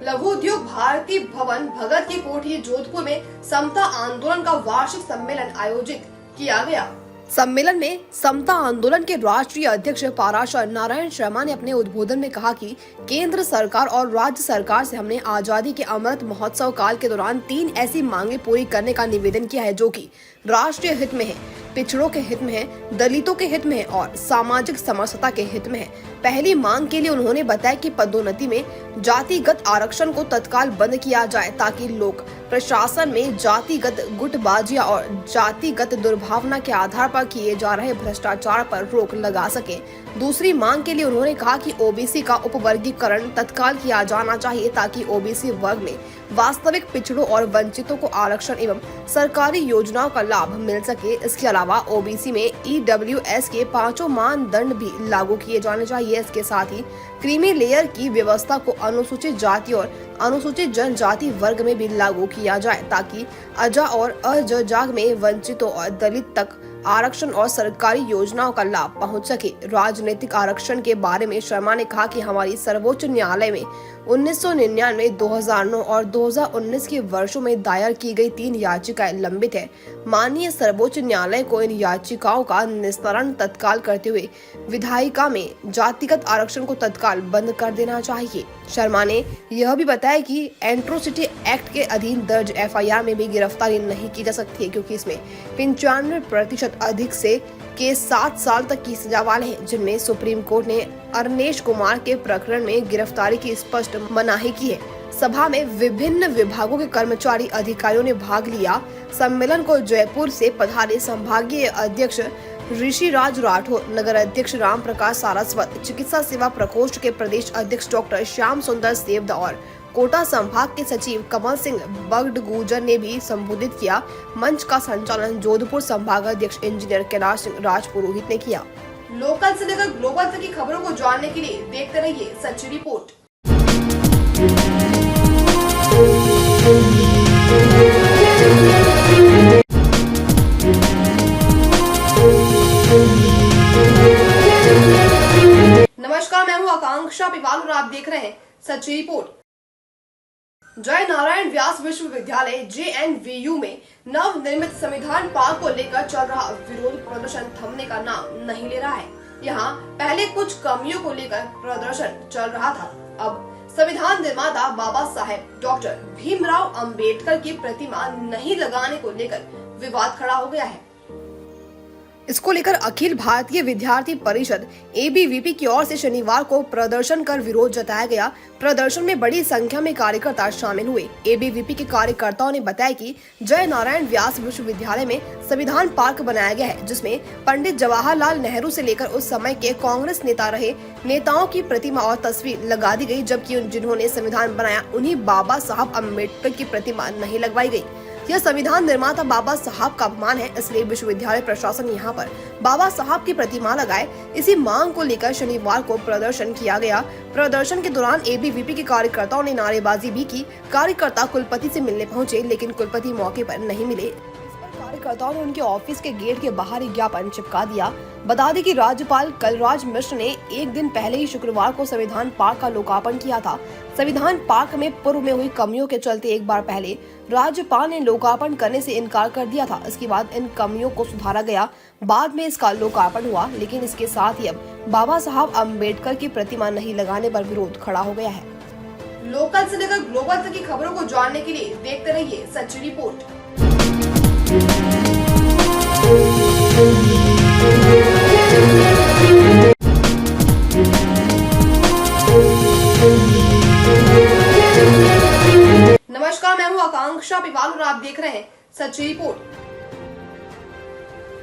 A: लघु उद्योग भारती भवन भगत की कोठी जोधपुर में समता आंदोलन का वार्षिक सम्मेलन आयोजित किया गया। सम्मेलन में समता आंदोलन के राष्ट्रीय अध्यक्ष पाराशर नारायण शर्मा ने अपने उद्बोधन में कहा कि केंद्र सरकार और राज्य सरकार से हमने आजादी के अमृत महोत्सव काल के दौरान 3 ऐसी मांगे पूरी करने का निवेदन किया है जो कि राष्ट्रीय हित में है, पिछड़ों के हित में है, दलितों के हित में है और सामाजिक समरसता के हित में है। पहली मांग के लिए उन्होंने बताया कि पदोन्नति में जातिगत आरक्षण को तत्काल बंद किया जाए ताकि लोक प्रशासन में जातिगत गुटबाजियां और जातिगत दुर्भावना के आधार पर किए जा रहे भ्रष्टाचार पर रोक लगा सके। दूसरी मांग के लिए उन्होंने कहा कि ओबीसी का उपवर्गीकरण तत्काल किया जाना चाहिए ताकि ओबीसी वर्ग में वास्तविक पिछड़ों और वंचितों को आरक्षण एवं सरकारी योजनाओं का लाभ मिल सके। इसके अलावा ओबीसी में ईडब्ल्यूएस के 5 मानदंड भी लागू किए जाने चाहिए। इसके साथ ही क्रीमी लेयर की व्यवस्था को अनुसूचित जाति और अनुसूचित जनजाति वर्ग में भी लागू किया जाए ताकि अजा और अजजाग में वंचितों और दलित तक आरक्षण और सरकारी योजनाओं का लाभ पहुंच सके। राजनीतिक आरक्षण के बारे में शर्मा ने कहा कि हमारी सर्वोच्च न्यायालय में 1999, 2009 और 2019 के वर्षों में दायर की गई 3 याचिकाएं लंबित है। माननीय सर्वोच्च न्यायालय को इन याचिकाओं का निस्तारण तत्काल करते हुए विधायिका में जातिगत आरक्षण को तत्काल बंद कर देना चाहिए। शर्मा ने यह भी बताया कि एट्रोसिटी एक्ट के अधीन दर्ज FIR में भी गिरफ्तारी नहीं की जा सकती है, क्योंकि इसमें 95% अधिक से के 7 साल तक की सजा वाले हैं, जिनमें सुप्रीम कोर्ट ने अरनेश कुमार के प्रकरण में गिरफ्तारी की स्पष्ट मनाही की है। सभा में विभिन्न विभागों के कर्मचारी अधिकारियों ने भाग लिया। सम्मेलन को जयपुर से पधारे संभागीय अध्यक्ष ऋषिराज राठौर, नगर अध्यक्ष राम प्रकाश सारस्वत, चिकित्सा सेवा प्रकोष्ठ के प्रदेश अध्यक्ष डॉक्टर श्याम सुंदर सेवदा और कोटा संभाग के सचिव कमल सिंह बगडगुजर ने भी संबोधित किया। मंच का संचालन जोधपुर संभाग अध्यक्ष इंजीनियर कैलाश सिंह राजपुरोहित ने किया। लोकल से लेकर ग्लोबल तक की खबरों को जानने के लिए देखते रहिए सच्ची रिपोर्ट। नमस्कार, मैं हूं आकांक्षा पिवाल और आप देख रहे हैं सच्ची रिपोर्ट। जय नारायण व्यास विश्वविद्यालय JNVU में नव निर्मित संविधान पार्क को लेकर चल रहा विरोध प्रदर्शन थमने का नाम नहीं ले रहा है। यहाँ पहले कुछ कमियों को लेकर प्रदर्शन चल रहा था, अब संविधान निर्माता बाबा साहेब डॉक्टर भीमराव अंबेडकर की प्रतिमा नहीं लगाने को लेकर विवाद खड़ा हो गया है। इसको लेकर अखिल भारतीय विद्यार्थी परिषद ABVP की ओर से शनिवार को प्रदर्शन कर विरोध जताया गया। प्रदर्शन में बड़ी संख्या में कार्यकर्ता शामिल हुए। ABVP के कार्यकर्ताओं ने बताया कि जय नारायण व्यास विश्वविद्यालय में संविधान पार्क बनाया गया है, जिसमें पंडित जवाहरलाल नेहरू से लेकर उस समय के कांग्रेस नेता रहे नेताओं की प्रतिमा और तस्वीर लगा दी गई, जबकि जिन्होंने संविधान बनाया उन्हीं बाबा साहब अम्बेडकर की प्रतिमा नहीं लगवाई गई। यह संविधान निर्माता बाबा साहब का अपमान है, इसलिए विश्वविद्यालय प्रशासन यहाँ पर बाबा साहब की प्रतिमा लगाए। इसी मांग को लेकर शनिवार को प्रदर्शन किया गया। प्रदर्शन के दौरान ABVP के कार्यकर्ताओं ने नारेबाजी भी की। कार्यकर्ता कुलपति से मिलने पहुंचे, लेकिन कुलपति मौके पर नहीं मिले। कार्यकर्ताओं ने उनके ऑफिस के गेट के बाहर ज्ञापन चिपका दिया। बता दें कि राज्यपाल कलराज मिश्र ने एक दिन पहले ही शुक्रवार को संविधान पार्क का लोकार्पण किया था। संविधान पार्क में पूर्व में हुई कमियों के चलते एक बार पहले राज्यपाल ने लोकार्पण करने से इनकार कर दिया था। इसके बाद इन कमियों को सुधारा गया, बाद में इसका लोकार्पण हुआ, लेकिन इसके साथ ही अब बाबा साहब अम्बेडकर की प्रतिमा नहीं लगाने पर विरोध खड़ा हो गया है। लोकल से लेकर ग्लोबल तक की खबरों को जानने के लिए देखते रहिए सच्ची रिपोर्ट। नमस्कार, मैं हूं आकांक्षा पिवाल और आप देख रहे हैं सच्ची रिपोर्ट।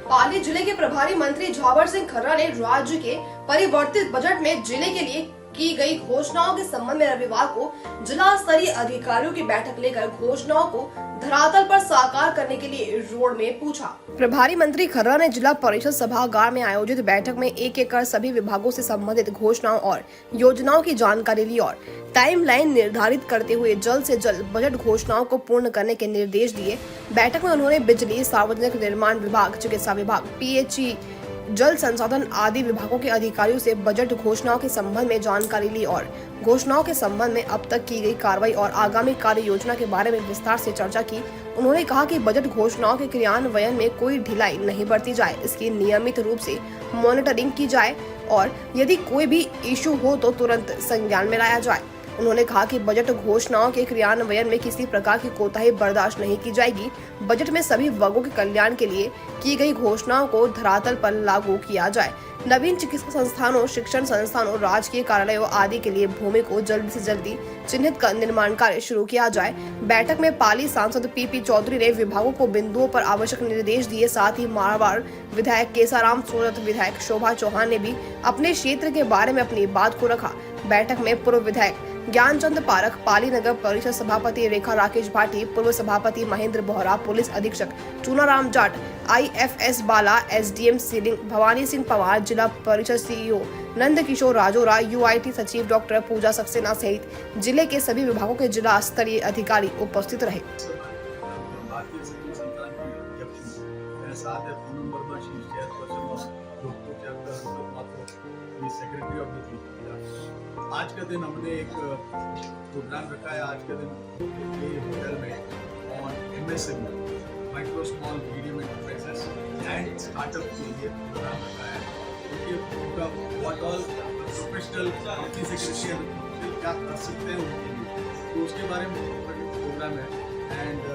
A: पाली जिले के प्रभारी मंत्री झावर सिंह खर्रा ने राज्य के परिवर्तित बजट में जिले के लिए की गई घोषणाओं के संबंध में रविवार को जिला स्तरीय अधिकारियों की बैठक लेकर घोषणाओं को धरातल पर साकार करने के लिए रोड में पूछा। प्रभारी मंत्री खर्रा ने जिला परिषद सभागार में आयोजित बैठक में एक कर सभी विभागों से संबंधित घोषणाओं और योजनाओं की जानकारी ली और टाइमलाइन निर्धारित करते हुए जल्द से जल्द बजट घोषणाओं को पूर्ण करने के निर्देश दिए। बैठक में उन्होंने बिजली, सार्वजनिक निर्माण विभाग, चिकित्सा विभाग, PHE, जल संसाधन आदि विभागों के अधिकारियों से बजट घोषणाओं के संबंध में जानकारी ली और घोषणाओं के संबंध में अब तक की गई कार्रवाई और आगामी कार्य योजना के बारे में विस्तार से चर्चा की। उन्होंने कहा कि बजट घोषणाओं के क्रियान्वयन में कोई ढिलाई नहीं बरती जाए, इसकी नियमित रूप से मॉनिटरिंग की जाए और यदि कोई भी इशू हो तो तुरंत संज्ञान में लाया जाए। उन्होंने कहा कि बजट घोषणाओं के क्रियान्वयन में किसी प्रकार की कोताही बर्दाश्त नहीं की जाएगी। बजट में सभी वर्गों के कल्याण के लिए की गई घोषणाओं को धरातल पर लागू किया जाए। नवीन चिकित्सा संस्थानों, शिक्षण संस्थानों, राजकीय कार्यालयों आदि के लिए भूमि को जल्दी से जल्दी चिन्हित कर निर्माण कार्य शुरू किया जाए। बैठक में पाली सांसद PP चौधरी ने विभागों को बिंदुओं पर आवश्यक निर्देश दिए। साथ ही मारवाड़ विधायक केसाराम सूरत, विधायक शोभा चौहान ने भी अपने क्षेत्र के बारे में अपनी बात को रखा। बैठक में पूर्व विधायक ज्ञानचंद पारख, पाली नगर परिषद सभापति रेखा राकेश भाटी, पूर्व सभापति महेंद्र बोहरा, पुलिस अधीक्षक चूनाराम जाट, IFS बाला, SDM सीलिंग भवानी सिंह पवार, जिला परिषद CEO नंद किशोर राजोरा, UIT सचिव डॉक्टर पूजा सक्सेना सहित जिले के सभी विभागों के जिला स्तरीय अधिकारी उपस्थित रहे।
L: आज के दिन हमने एक प्रोग्राम रखा है। आज के दिन होटल में on MSME
H: micro small medium enterprises and startup के लिए प्रोग्राम रखा है, क्योंकि उनका व्हाट ऑल प्रोफेशनल क्या कर सकते हैं उनके लिए, तो उसके बारे में प्रोग्राम है। एंड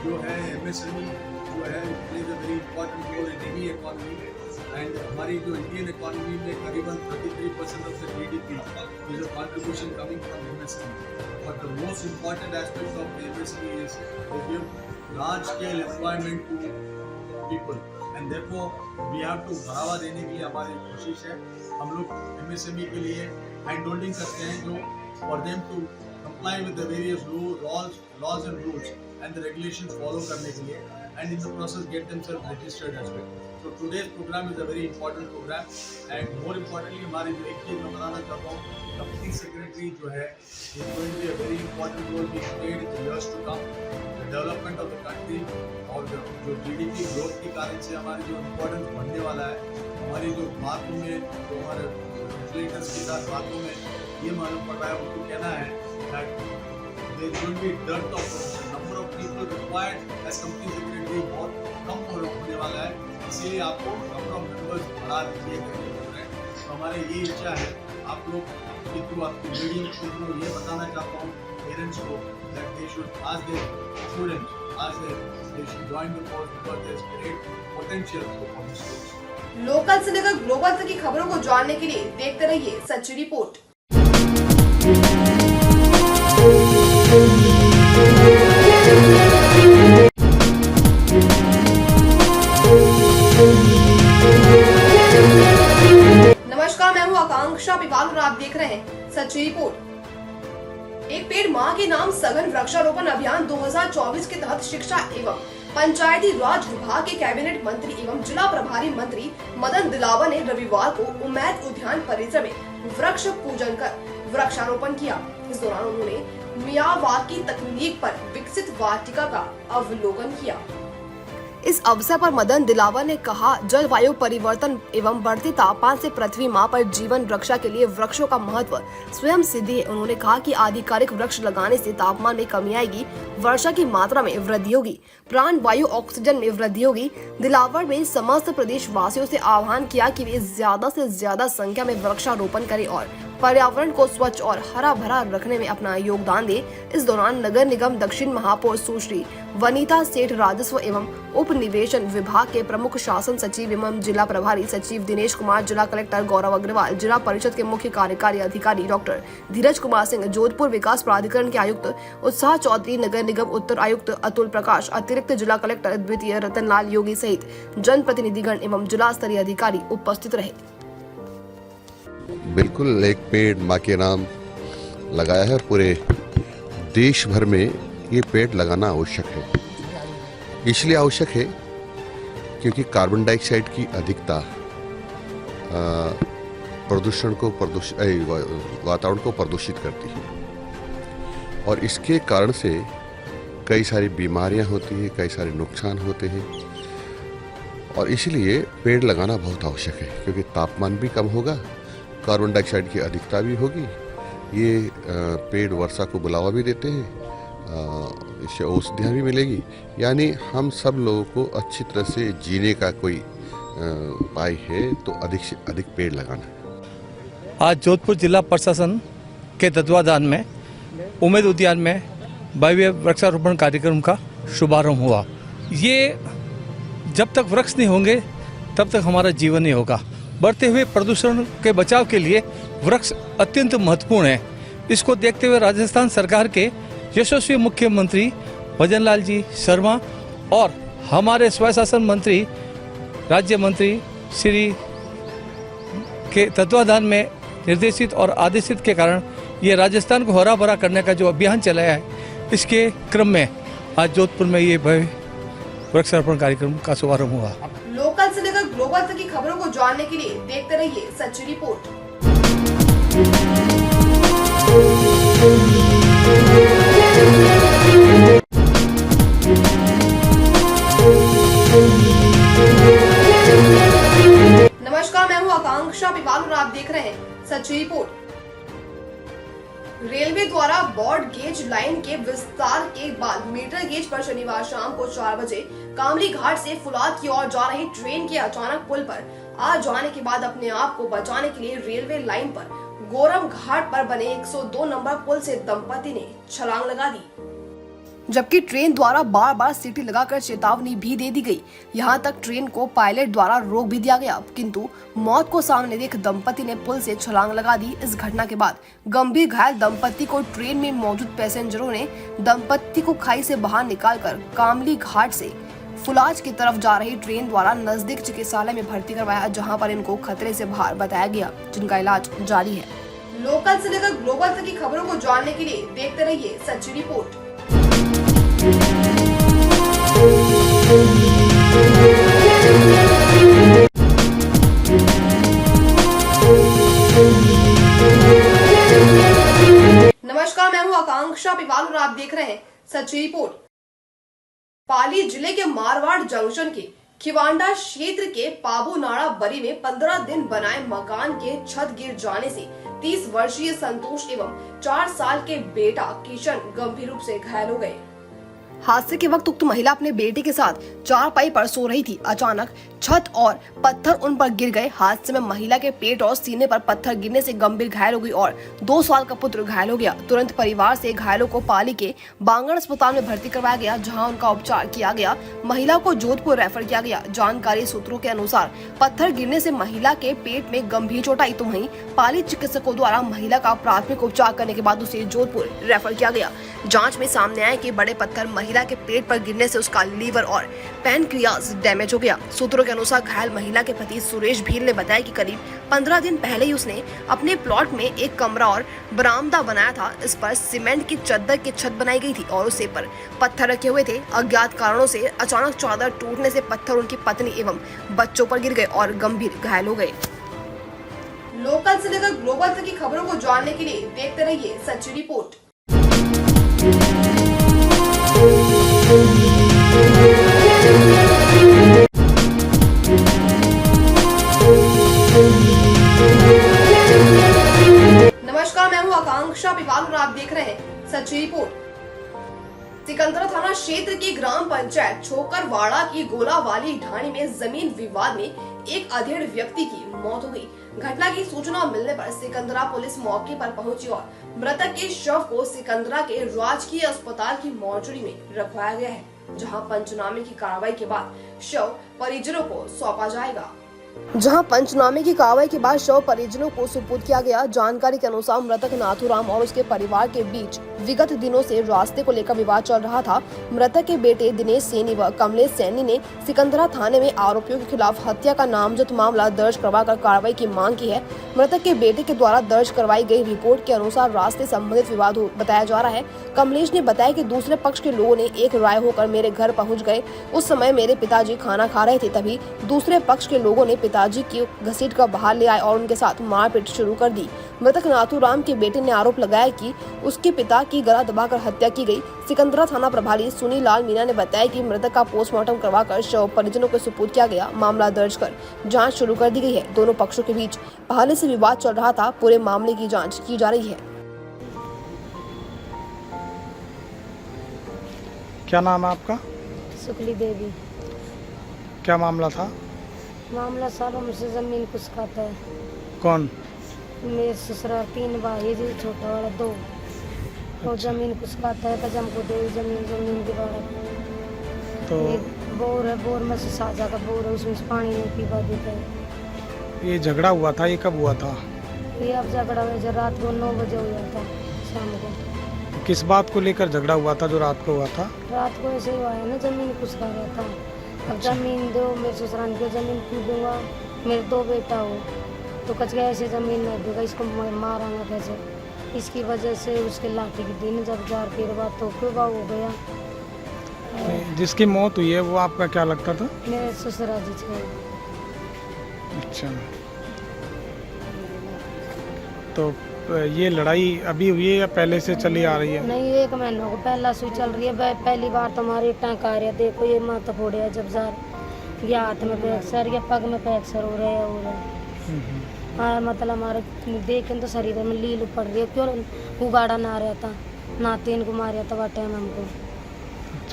H: जो है MSME जो है plays a very important role in any economy, and हमारी जो इंडियन इकोनॉमी में करीबन 33% of the GDP is a contribution coming from MSME, but the most important aspect of the MSME is they give large scale employment to people, and therefore we have to बढ़ावा देने के लिए हमारी कोशिश है। हम लोग MSME के लिए हैंड होल्डिंग करते हैं, जो for them to comply with the various laws and rules and the regulations follow करने के लिए, and in the process get themselves registered as well. So today's program is a very important program, and more importantly हमारी जो एक चीज़ मैं बताना चाहता हूँ, कंपनी सेक्रेटरी जो है is going to be a very important role being played in the years to come, the development of the country और जो GDP growth के कारण से हमारी जो इम्पोर्टेंस बढ़ने वाला है, हमारी जो बातों में जो हमारे रेगुलेटर्स के साथ बातों में ये मालूम पड़ रहा है, उनको कहना है that there will be dearth of number of people required as company secretary बहुत कम होने वाला है, इसलिए आपको नंबर ऑफ मेंबर्स बढ़ा दिए गए। तो हमारे ये इच्छा है, आप लोग के थ्रू आपकी मीडियम के थ्रू ये बताना चाहता हूँ पेरेंट्स को that they should ask their students, they should join the course because there is great potential for the students.
A: Local से लेकर ग्लोबल तक की खबरों को जानने के लिए देखते रहिए सच्ची रिपोर्ट। नमस्कार, मैं हूँ आकांक्षा पिवाल और आप देख रहे हैं सच्ची रिपोर्ट। एक पेड़ मां के नाम सघन वृक्षारोपण अभियान 2024 के तहत शिक्षा एवं पंचायती राज विभाग के कैबिनेट मंत्री एवं जिला प्रभारी मंत्री मदन दिलावर ने रविवार को उम्मैद उद्यान परिसर में वृक्ष पूजन कर वृक्षारोपण किया। इस दौरान उन्होंने मियावाकी तकनीक पर विकसित वाटिका का अवलोकन किया। इस अवसर पर मदन दिलावर ने कहा, जलवायु परिवर्तन एवं बढ़ते तापमान से पृथ्वी मां पर जीवन रक्षा के लिए वृक्षों का महत्व स्वयं सिद्धि है। उन्होंने कहा कि आधिकारिक वृक्ष लगाने से तापमान में कमी आएगी, वर्षा की मात्रा में वृद्धि होगी, प्राण वायु ऑक्सीजन में वृद्धि होगी। दिलावर ने समस्त प्रदेश वासियों से आह्वान किया कि वे ज्यादा से ज्यादा संख्या में वृक्षारोपण करें और पर्यावरण को स्वच्छ और हरा भरा रखने में अपना योगदान दें। इस दौरान नगर निगम दक्षिण महापौर सुश्री वनीता सेठ, राजस्व एवं उप निवेशन विभाग के प्रमुख शासन सचिव एवं जिला प्रभारी सचिव दिनेश कुमार, जिला कलेक्टर गौरव अग्रवाल, जिला परिषद के मुख्य कार्यकारी अधिकारी डॉक्टर धीरज कुमार सिंह, जोधपुर विकास प्राधिकरण के आयुक्त उत्साह चौधरी, नगर निगम उत्तर आयुक्त अतुल प्रकाश, अतिरिक्त जिला कलेक्टर द्वितीय रतनलाल योगी सहित जनप्रतिनिधिगण एवं जिला स्तरीय अधिकारी उपस्थित रहे।
L: बिल्कुल, एक पेड़ माँ के नाम लगाया है। पूरे देश भर में ये पेड़ लगाना आवश्यक है। इसलिए आवश्यक है क्योंकि कार्बन डाइऑक्साइड की अधिकता वातावरण को प्रदूषित करती है और इसके कारण से कई सारी बीमारियां होती हैं, कई सारे नुकसान होते हैं और इसलिए पेड़ लगाना बहुत आवश्यक है, क्योंकि तापमान भी कम होगा, कार्बन डाइऑक्साइड की अधिकता भी होगी। ये पेड़ वर्षा को बढ़ावा भी देते हैं, इससे औषधियाँ भी मिलेगी। यानी हम सब लोगों को अच्छी तरह से जीने का कोई उपाय है तो अधिक से अधिक पेड़ लगाना है।
M: आज जोधपुर जिला प्रशासन के तत्वाधान में उम्मैद उद्यान में भव्य वृक्षारोपण कार्यक्रम का शुभारंभ हुआ। ये जब तक वृक्ष नहीं होंगे तब तक हमारा जीवन नहीं होगा। बढ़ते हुए प्रदूषण के बचाव के लिए वृक्ष अत्यंत महत्वपूर्ण है। इसको देखते हुए राजस्थान सरकार के यशस्वी मुख्यमंत्री भजन लाल जी शर्मा और हमारे स्वशासन मंत्री राज्य मंत्री श्री के तत्वाधान में निर्देशित और आदेशित के कारण ये राजस्थान को हरा भरा करने का जो अभियान चलाया है, इसके क्रम में आज जोधपुर में ये वृक्षारोपण कार्यक्रम का शुभारंभ हुआ।
A: लोकल से लेकर ग्लोबल तक की खबरों को जानने के लिए देखते रहिए सच्ची रिपोर्ट। नमस्कार, मैं हूँ आकांक्षा पिवाल और आप देख रहे हैं सच्ची रिपोर्ट। रेलवे द्वारा ब्रॉड गेज लाइन के विस्तार के बाद मीटर गेज पर शनिवार शाम को 4 बजे कामली घाट से फुलाद की ओर जा रही ट्रेन के अचानक पुल पर आ जाने के बाद अपने आप को बचाने के लिए रेलवे लाइन पर गोरम घाट पर बने 102 नंबर पुल से दंपति ने छलांग लगा दी, जबकि ट्रेन द्वारा बार बार सीटी लगाकर चेतावनी भी दे दी गई। यहां तक ट्रेन को पायलट द्वारा रोक भी दिया गया, किंतु मौत को सामने देख दंपति ने पुल से छलांग लगा दी। इस घटना के बाद गंभीर घायल दंपति को ट्रेन में मौजूद पैसेंजरों ने दंपति को खाई से बाहर निकालकर कामली घाट से फुलाज की तरफ जा रही ट्रेन द्वारा नजदीक चिकित्सालय में भर्ती करवाया, जहां पर इनको खतरे से बाहर बताया गया, जिनका इलाज जारी है। लोकल से लेकर ग्लोबल तक की खबरों को जानने के लिए देखते रहिए सच्ची रिपोर्ट। नमस्कार, मैं हूं आकांक्षा पिवाल और आप देख रहे हैं सच्ची रिपोर्ट। पाली जिले के मारवाड़ जंक्शन के खिवांडा क्षेत्र के पाबूनाड़ा बरी में 15 दिन बनाए मकान के छत गिर जाने से 30 वर्षीय संतोष एवं 4 साल के बेटा किशन गंभीर रूप से घायल हो गए। हादसे के वक्त उक्त महिला अपने बेटे के साथ चारपाई पर सो रही थी। अचानक छत और पत्थर उन पर गिर गए। हादसे में महिला के पेट और सीने पर पत्थर गिरने से गंभीर घायल हो गई और 2 साल का पुत्र घायल हो गया। तुरंत परिवार से घायलों को पाली के बांगड़ अस्पताल में भर्ती करवाया गया, जहां उनका उपचार किया गया। महिला को जोधपुर रेफर किया गया। जानकारी सूत्रों के अनुसार पत्थर गिरने से महिला के पेट में गंभीर चोट आई, तो वहीं पाली चिकित्सकों द्वारा महिला का प्राथमिक उपचार करने के बाद उसे जोधपुर रेफर किया गया। जांच में सामने आया कि बड़े पत्थर महिला के पेट पर गिरने से उसका लीवर और पैनक्रियाज डैमेज हो गया। सूत्रों के अनुसार घायल महिला के पति सुरेश भील ने बताया कि करीब 15 दिन पहले ही उसने अपने प्लॉट में एक कमरा और बरामदा बनाया था। इस पर सीमेंट की चद्दर की छत बनाई गई थी और उसे पर पत्थर रखे हुए थे। अज्ञात कारणों से अचानक चादर टूटने से पत्थर उनकी पत्नी एवं बच्चों पर गिर गए और गंभीर घायल हो गए। लोकल से लेकर ग्लोबल तक की खबरों को जानने के लिए देखते रहिए सच्ची रिपोर्ट। नमस्कार, मैं हूं आकांक्षा पिवाल और आप देख रहे हैं सच्ची रिपोर्ट। सिकंदरा थाना क्षेत्र की ग्राम पंचायत छोकरवाड़ा की गोलावाली ढाणी में जमीन विवाद में एक अधेड़ व्यक्ति की मौत हो गई। घटना की सूचना मिलने पर सिकंदरा पुलिस मौके पर पहुंची और मृतक के शव को सिकंदरा के राजकीय अस्पताल की मॉर्चरी में रखवाया गया है, जहां पंचनामे की कार्रवाई के बाद शव परिजनों को सौंपा जाएगा। शव परिजनों को सुपुर्द किया गया। जानकारी के अनुसार मृतक नाथूराम और उसके परिवार के बीच विगत दिनों से रास्ते को लेकर विवाद चल रहा था। मृतक के बेटे दिनेश सैनी व कमलेश सैनी ने सिकंदरा थाने में आरोपियों के खिलाफ हत्या का नामजद मामला दर्ज करवाकर कार्रवाई की मांग की है। मृतक के बेटे के द्वारा दर्ज करवाई गई रिपोर्ट के अनुसार रास्ते संबंधित विवाद बताया जा रहा है। कमलेश ने बताया कि दूसरे पक्ष के लोगों ने एक राय होकर मेरे घर पहुँच गए। उस समय मेरे पिताजी खाना खा रहे थे, तभी दूसरे पक्ष के लोगों ने पिताजी की घसीट कर बाहर ले आए और उनके साथ मारपीट शुरू कर दी। मृतक नाथूराम के बेटे ने आरोप लगाया कि उसके पिता की गला दबाकर हत्या की गई। सिकंदरा थाना प्रभारी सुनील लाल मीना ने बताया कि मृतक का पोस्टमार्टम करवाकर शव परिजनों को सुपुर्द किया गया। मामला दर्ज कर जांच शुरू कर दी गई है। दोनों पक्षों के बीच पहले से विवाद चल रहा था। पूरे मामले की जांच की जा रही है।
N: क्या नाम है आपका?
O: सुखली देवी।
N: क्या मामला था?
O: मामला सालों में से जमीन कुछ खाता है।
N: कौन?
O: मेरे ससुराल 3 भाई जी, छोटा वाला 2। तो जमीन कुछ खाता है, तो हमको दे जमीन के बारे
N: तो
O: बोर है, बोर में से साझा का बोर है, उसमें से पानी नहीं पीवा देता है।
N: ये झगड़ा हुआ था, ये कब हुआ था?
O: ये अब झगड़ा हुआ रात को 9 बजे हुआ था शाम को।
N: किस बात को लेकर झगड़ा हुआ था जो रात को हुआ था?
O: रात को ऐसे ही हुआ है ना, जमीन कुछ खा रहा था। अब जमीन दो, मेरे ससुराल की जमीन क्यों दूंगा, मेरे 2 बेटा हो तो कच गया, ऐसे ज़मीन नहीं दूंगा, इसको मारांगा कैसे। इसकी वजह से उसके लाठी की दिन जब 4 फिर बात तो विवाह हो गया।
N: जिसकी मौत हुई है वो आपका क्या लगता था?
O: मेरे ससुराल जी थे।
N: अच्छा, तो ये लड़ाई अभी हुई है या पहले से चली आ रही है?
O: नहीं, 1 महीने को पहला से चल रही है। पहली बार तुम्हारे टाँक आ रहा है, देखो ये माथा फोड़े है, जब सर या हाथ में पैक्सर या पग में पैक्सर हो रहे हैं। हाँ, मतलब हमारे देखें तो शरीर में लील पड़ रही है, क्यों उगाड़ा ना रहता ना तीन को मार था टाइम हमको।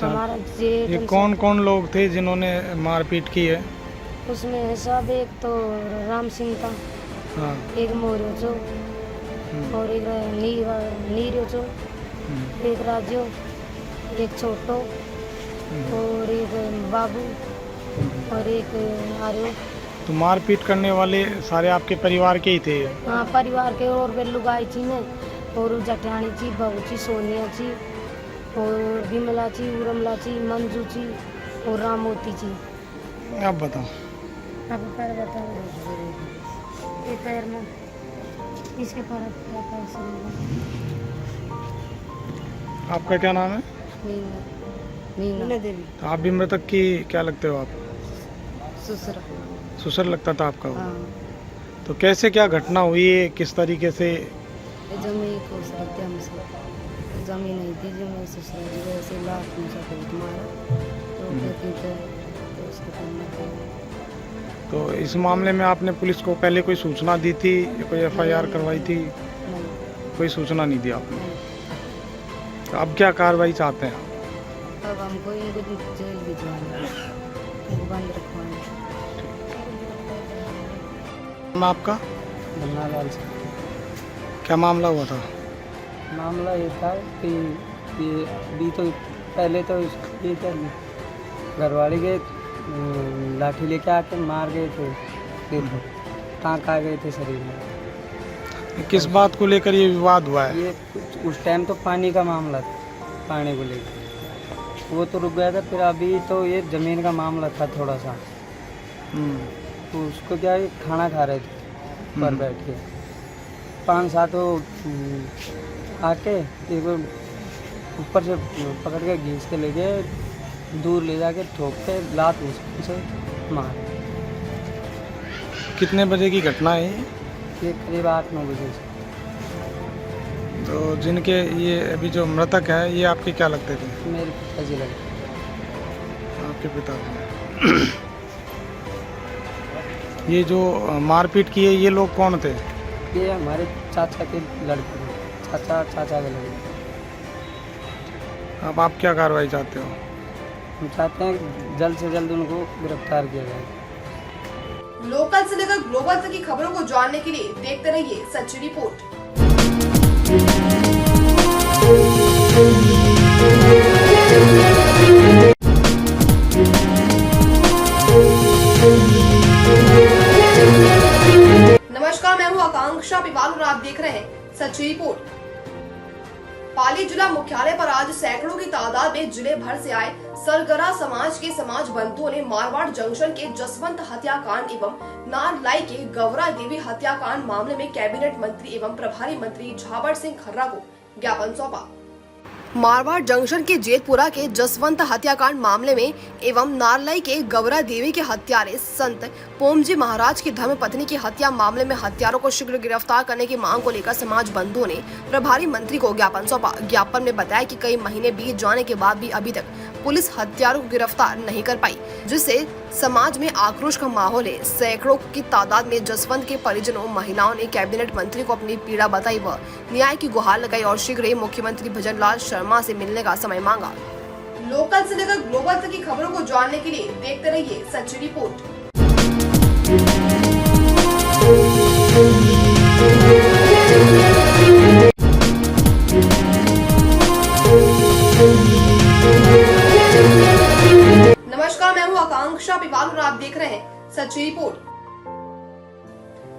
O: हमारा
N: ये कौन कौन लोग थे जिन्होंने मारपीट की है?
O: उसमें सब एक तो राम सिंह था,
N: हाँ।
O: एक मोरियो चो और एक नीरियो चो, एक राजू, एक छोटो और एक बाबू और एक आर्यो।
N: तो मारपीट करने वाले सारे आपके परिवार के ही थे?
O: हाँ, परिवार के। और बेल्लू गाय थी ने और जटानी थी, बहू थी, सोनिया थी और विमला थी, उर्मिला थी, मंजू थी और रामोती थी।
N: अब बताओ।
O: अब पैर बताओ। ये पैर में इसके पैर
N: आपका क्या नाम है?
O: मीना देवी।
N: तो आप भी मृतक की क्या लगते हो आप?
O: ससुर।
N: ससुर लगता था आपका वो?
O: हाँ।
N: तो कैसे क्या घटना हुई है, किस तरीके से?
O: जमीन को सकते हमसे जमीन नहीं थी जो मैं ससुर जी वैसे लाख मुझे बहुत मारा तो उसको करना पड़ा।
N: तो इस मामले में आपने पुलिस को पहले कोई सूचना दी थी, कोई FIR करवाई थी?
O: नहीं।
N: कोई सूचना नहीं दी आपने? तो अब क्या कार्रवाई चाहते हैं?
O: अब हमको इनको जेल भिजवाना है, इनको बंद रखवाना है।
N: नाम आपका?
J: बन्ना लाल से।
N: क्या मामला हुआ था?
J: मामला ये था कि ये अभी तो पहले तो ये क्या घरवाले के लाठी लेके आके मार गए थे, फिर टाँक आ गए थे शरीर में।
N: किस बात को लेकर ये विवाद हुआ है?
J: ये उस टाइम तो पानी का मामला था, पानी को लेकर वो तो रुक गया था, फिर अभी तो ये ज़मीन का मामला था थोड़ा सा। तो उसको क्या है, खाना खा रहे थे पर बैठ के 5-7 आके एक ऊपर से पकड़ के घींच के ले गए, दूर ले जाके ठोक के लात से मार।
N: कितने बजे की घटना है
J: ये? करीब 8-9 बजे से।
N: तो जिनके ये अभी जो मृतक है ये आपके क्या लगते थे?
J: मेरे पिताजी लगे।
N: आपके पिता? ये जो मारपीट की है ये लोग कौन थे?
J: ये हमारे चाचा के लड़के थे, चाचा के लड़के।
N: अब आप क्या कार्रवाई चाहते हो?
J: हम चाहते हैं जल्द से जल्द उनको गिरफ्तार किया जाए।
A: लोकल से लेकर ग्लोबल तक की खबरों को जानने के लिए देखते रहिए सच्ची रिपोर्ट। नमस्कार, मैं हूँ आकांक्षा पिवाल और आप देख रहे हैं सच्ची रिपोर्ट। पाली जिला मुख्यालय पर आज सैकड़ों की तादाद में जिले भर से आए सरगरा समाज के समाज बंधुओं ने मारवाड़ जंक्शन के जसवंत हत्याकांड एवं नारलाई के गौरा देवी हत्याकांड मामले में कैबिनेट मंत्री एवं प्रभारी मंत्री झाबर सिंह खर्रा को ज्ञापन सौंपा। मारवाड़ जंक्शन के जेतपुरा के जसवंत हत्याकांड मामले में एवं नारलाई के गौरा देवी के हत्यारे संत पोमजी महाराज की धर्मपत्नी की हत्या मामले में हत्यारों को शीघ्र गिरफ्तार करने की मांग को लेकर समाज बंधुओं ने प्रभारी मंत्री को ज्ञापन सौंपा। ज्ञापन में बताया कि कई महीने बीत जाने के बाद भी अभी तक पुलिस हत्यारों को गिरफ्तार नहीं कर पाई, जिससे समाज में आक्रोश का माहौल है। सैकड़ों की तादाद में जसवंत के परिजनों, महिलाओं ने कैबिनेट मंत्री को अपनी पीड़ा बताई व न्याय की गुहार लगाई और शीघ्र ही मुख्यमंत्री भजनलाल शर्मा से मिलने का समय मांगा। लोकल से लेकर ग्लोबल तक की खबरों को जानने के लिए देखते रहिए सच्ची रिपोर्ट। नमस्कार, मैं हूँ आकांक्षा पिवाल और आप देख रहे हैं सच्ची रिपोर्ट।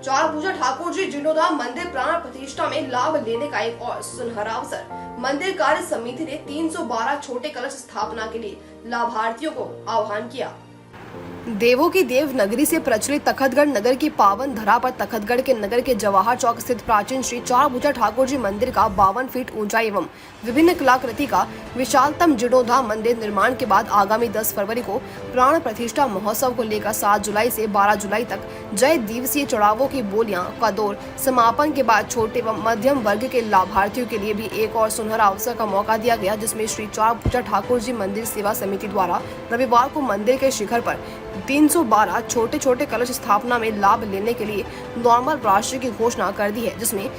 A: चारभुजा ठाकुर जी जीर्णोद्धार मंदिर प्राण प्रतिष्ठा में लाभ लेने का एक और सुनहरा अवसर। मंदिर कार्य समिति ने 312 छोटे कलश स्थापना के लिए लाभार्थियों को आह्वान किया। देवों की देव नगरी से प्रचलित तखतगढ़ नगर की पावन धरा पर तखतगढ़ के नगर के जवाहर चौक स्थित प्राचीन श्री चारभुजा ठाकुर जी मंदिर का 52 फीट ऊंचा एवं विभिन्न कलाकृति का विशालतम जीर्णोद्धार मंदिर निर्माण के बाद आगामी 10 फरवरी को प्राण प्रतिष्ठा महोत्सव को लेकर 7 जुलाई से 12 जुलाई तक जय दिवसीय चढ़ावों की बोलियां का दौर समापन के बाद छोटे एवं मध्यम वर्ग के लाभार्थियों के लिए भी एक और सुनहरा अवसर का मौका दिया गया, जिसमें श्री चारभुजा ठाकुर जी मंदिर सेवा समिति द्वारा रविवार को मंदिर के शिखर पर 312 छोटे छोटे कलश स्थापना में लाभ लेने के लिए नॉर्मल राशि की घोषणा कर दी है, जिसमें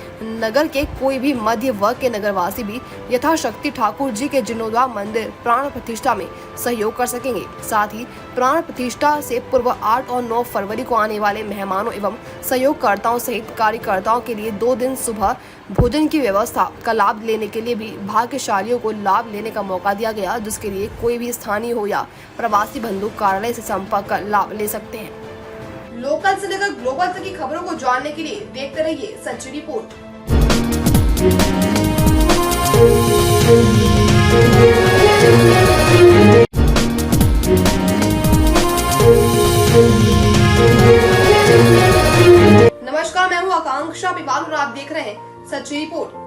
A: नगर के कोई भी मध्य वर्ग के नगरवासी भी यथाशक्ति ठाकुर जी के जीर्णोद्धार मंदिर प्राण प्रतिष्ठा में सहयोग कर सकेंगे। साथ ही प्राण प्रतिष्ठा से पूर्व 8 और 9 फरवरी को आने वाले मेहमानों एवं सहयोगकर्ताओं सहित कार्यकर्ताओं के लिए 2 दिन सुबह भोजन की व्यवस्था का लाभ लेने के लिए भी भाग्यशालियों को लाभ लेने का मौका दिया गया, जिसके लिए कोई भी स्थानीय हो या प्रवासी बंधु कार्यालय से संपर्क कर लाभ ले सकते हैं। लोकल से लेकर ग्लोबल तक की खबरों को जानने के लिए देखते रहिए सच्ची रिपोर्ट। नमस्कार, मैं हूँ आकांक्षा पिवाल और आप देख रहे हैं सच्ची रिपोर्ट।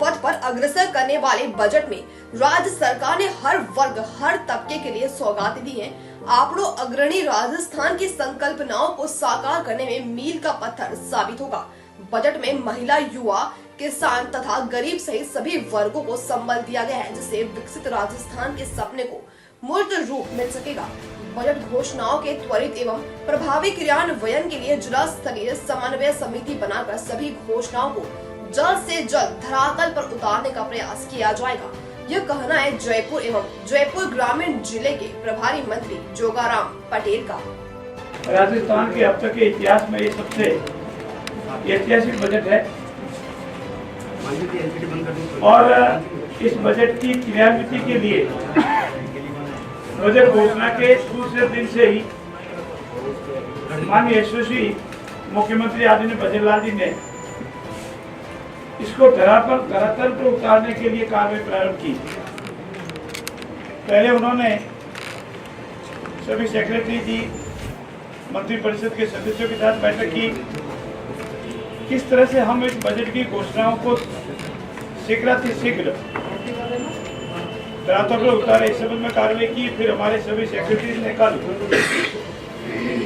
A: पथ पर अग्रसर करने वाले बजट में राज्य सरकार ने हर वर्ग हर तबके के लिए सौगातें दी हैं। आंकड़ों अग्रणी राजस्थान की संकल्पनाओं को साकार करने में मील का पत्थर साबित होगा। बजट में महिला, युवा, किसान तथा गरीब सहित सभी वर्गों को संबल दिया गया है, जिससे विकसित राजस्थान के सपने को मूर्त रूप मिल सकेगा। बजट घोषणाओं के त्वरित एवं प्रभावी क्रियान्वयन के लिए जिला स्तरीय समन्वय समिति बनाकर सभी घोषणाओं को जल्द से जल्द धरातल पर उतारने का प्रयास किया जाएगा। यह कहना है जयपुर एवं जयपुर ग्रामीण जिले के प्रभारी मंत्री जोगाराम पटेल का।
K: राजस्थान के अब तक के इतिहास में ये सबसे ऐतिहासिक बजट है और इस बजट की क्रियान्विति के लिए बजट घोषणा के दूसरे दिन से ही माननीय यशस्वी मुख्यमंत्री आदरणीय भजनलाल जी ने इसको धरातल पर उतारने के लिए कार्रवाई प्रारंभ की। पहले उन्होंने सभी सेक्रेटरी जी, मंत्रिपरिषद के सदस्यों के साथ बैठक की, किस तरह से हम इस बजट की घोषणाओं को शीघ्र धरातल पर उतारे, इस संबंध में कार्रवाई की। फिर हमारे सभी सेक्रेटरी ने कल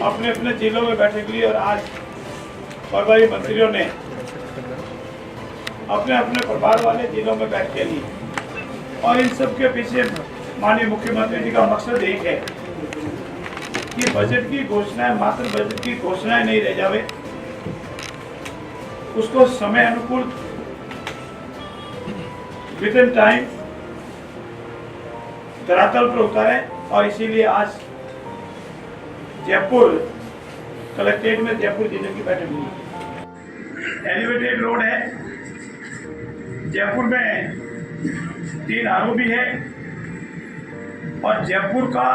K: अपने अपने जिलों में बैठक ली और आज प्रभारी मंत्रियों ने अपने अपने प्रभार वाले जिलों में बैठकें ली। और इन सब के पीछे माननीय मुख्यमंत्री जी का मकसद एक है कि बजट की घोषणाएं मात्र बजट की घोषणाएं नहीं रह जावे, उसको समय अनुकूल विद इन टाइम धरातल पर उतारे। और इसीलिए आज जयपुर कलेक्ट्रेट में जयपुर जिले की बैठक हुई। एलिवेटेड रोड है, जयपुर में 3 आरओबी है और जयपुर का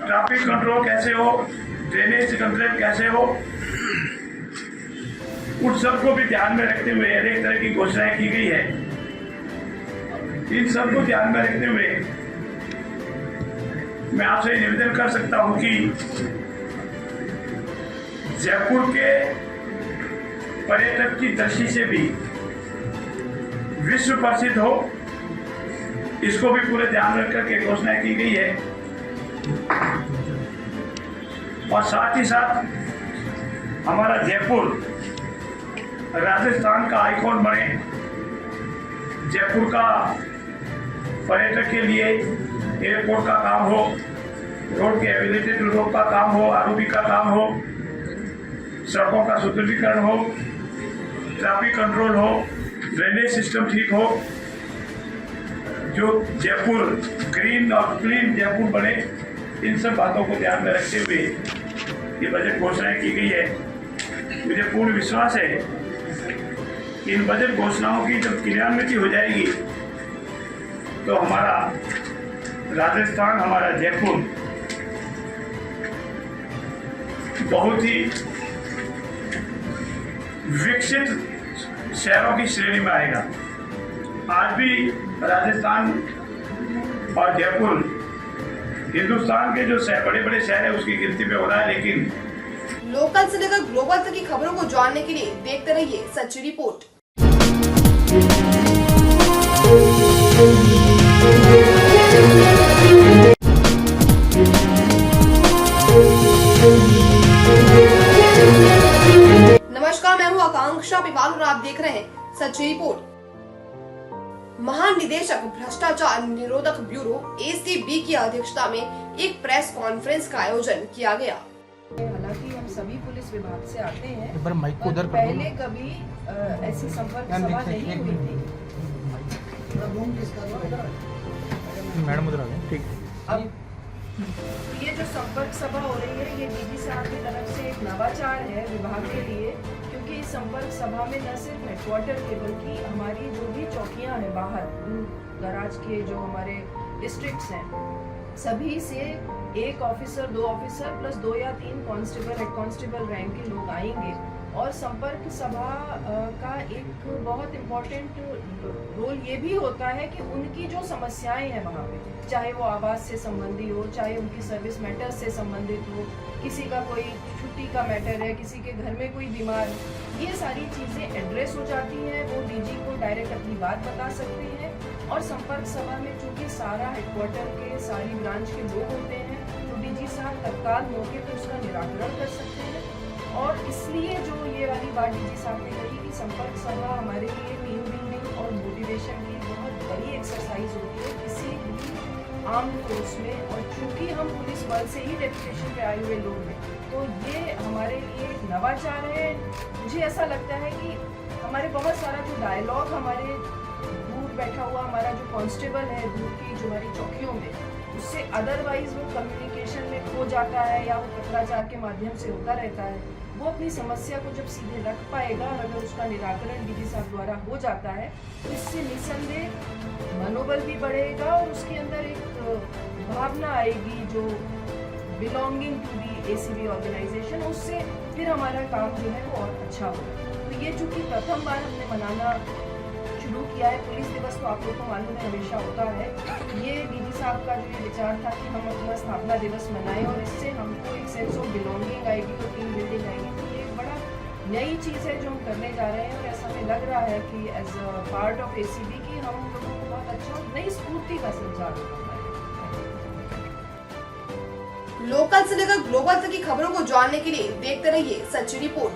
K: ट्रैफिक कंट्रोल कैसे हो, ड्रेनेज कंट्रोल कैसे हो, उन सबको भी ध्यान में रखते हुए अनेक तरह की घोषणाएं की गई है। इन सबको ध्यान में रखते हुए मैं आपसे निवेदन कर सकता हूं कि जयपुर के पर्यटक की दृष्टि से भी विश्व प्रसिद्ध हो, इसको भी पूरे ध्यान रखकर के घोषणा की गई है। और साथ ही साथ हमारा जयपुर राजस्थान का आइकॉन बने, जयपुर का पर्यटक के लिए एयरपोर्ट का काम हो, रोड के एवेलेटेड रोड का काम हो, आरओबी का काम हो, सड़कों का सुदृढ़ीकरण हो, ट्रैफिक कंट्रोल हो, ड्रेनेज सिस्टम ठीक हो, जो जयपुर ग्रीन और क्लीन जयपुर बने, इन सब बातों को ध्यान में रखते हुए ये बजट घोषणाएं की गई है। मुझे पूर्ण विश्वास है कि इन बजट घोषणाओं की जब क्रियान्विति हो जाएगी तो हमारा राजस्थान, हमारा जयपुर बहुत ही विकसित शहरों की श्रेणी में आएगा। आज भी राजस्थान और जयपुर हिंदुस्तान के जो बड़े बड़े शहर है उसकी गिनती में हो रहा है, लेकिन
A: लोकल से लेकर ग्लोबल तक की खबरों को जानने के लिए देखते रहिए सच्ची रिपोर्ट। नमस्कार, मैं हूं आकांक्षा पिवाल और आप देख रहे हैं सच्ची रिपोर्ट। महानिदेशक भ्रष्टाचार निरोधक ब्यूरो ACB की अध्यक्षता में एक प्रेस कॉन्फ्रेंस का आयोजन किया गया।
I: हालांकि हम सभी पुलिस विभाग से आते हैं,
N: पर
I: पहले कभी ऐसी संपर्क सभा नहीं हुई थी।
N: मैडम उधर आ गए, ठीक।
I: अब ये जो संपर्क सभा हो रही है, ये डीजी साहब की तरफ से एक नवाचार है विभाग के लिए, क्योंकि इस संपर्क सभा में न सिर्फ हेडक्वार्टर के बल्कि हमारी जो भी चौकियां हैं बाहर दराज के जो हमारे डिस्ट्रिक्ट्स हैं, सभी से एक ऑफिसर, 2 ऑफिसर प्लस 2 या 3 कांस्टेबल, हेड कांस्टेबल रैंक के लोग आएंगे। और संपर्क सभा का एक बहुत इम्पोर्टेंट रोल ये भी होता है कि उनकी जो समस्याएं हैं वहाँ पे, चाहे वो आवास से संबंधी हो, चाहे उनकी सर्विस मैटर से संबंधित हो, किसी का कोई छुट्टी का मैटर है, किसी के घर में कोई बीमार है, ये सारी चीज़ें एड्रेस हो जाती हैं। वो डीजी को डायरेक्ट अपनी बात बता सकते हैं। और संपर्क सभा में चूँकि सारा हेडक्वार्टर के सारी ब्रांच के लोग होते हैं, तो डीजी साहब तत्काल मौके पर उसका निराकरण कर सकते हैं। और इसलिए जो ये वाली बात डीजी साहब ने कही कि संपर्क सभा हमारे लिए टीम बिल्डिंग और मोटिवेशन की बहुत बड़ी एक्सरसाइज होती है किसी भी आर्म फोर्स में। और चूँकि हम पुलिस बल से ही डेपुटेशन पे आए हुए लोग हैं, तो ये हमारे लिए एक नवाचार है। मुझे ऐसा लगता है कि हमारे बहुत सारा जो डायलॉग हमारे दूर बैठा हुआ हमारा जो कांस्टेबल है दूर की जो हमारी चौकियों में, उससे अदरवाइज वो कम्युनिकेशन में खो जाता है या वो पत्राचार के माध्यम से होता रहता है। वो अपनी समस्या को जब सीधे रख पाएगा और अगर उसका निराकरण डीजी साहब द्वारा हो जाता है, तो इससे निसंदेह मनोबल भी बढ़ेगा और उसके अंदर एक भावना आएगी जो belonging to the ACB organisation, उससे फिर हमारा काम जो है वो और अच्छा होगा। तो ये चूँकि प्रथम बार हमने मनाना शुरू किया है, पुलिस दिवस तो आप लोग को मालूम है हमेशा होता है, ये डीजी साहब का जो ये विचार था कि हम अपना स्थापना दिवस मनाएं और इससे हमको एक सेंस ऑफ बिलोंगिंग आएगी और टीम बिल्डिंग आएगी। तो ये एक बड़ा नई चीज़ है जो हम करने जा रहे हैं और ऐसा हमें लग रहा है कि as a part of ACB की हम लोगों को बहुत अच्छा नई स्फूर्ति का संचार होगा।
A: लोकल से लेकर ग्लोबल तक की खबरों को जानने के लिए देखते रहिए सच्ची रिपोर्ट।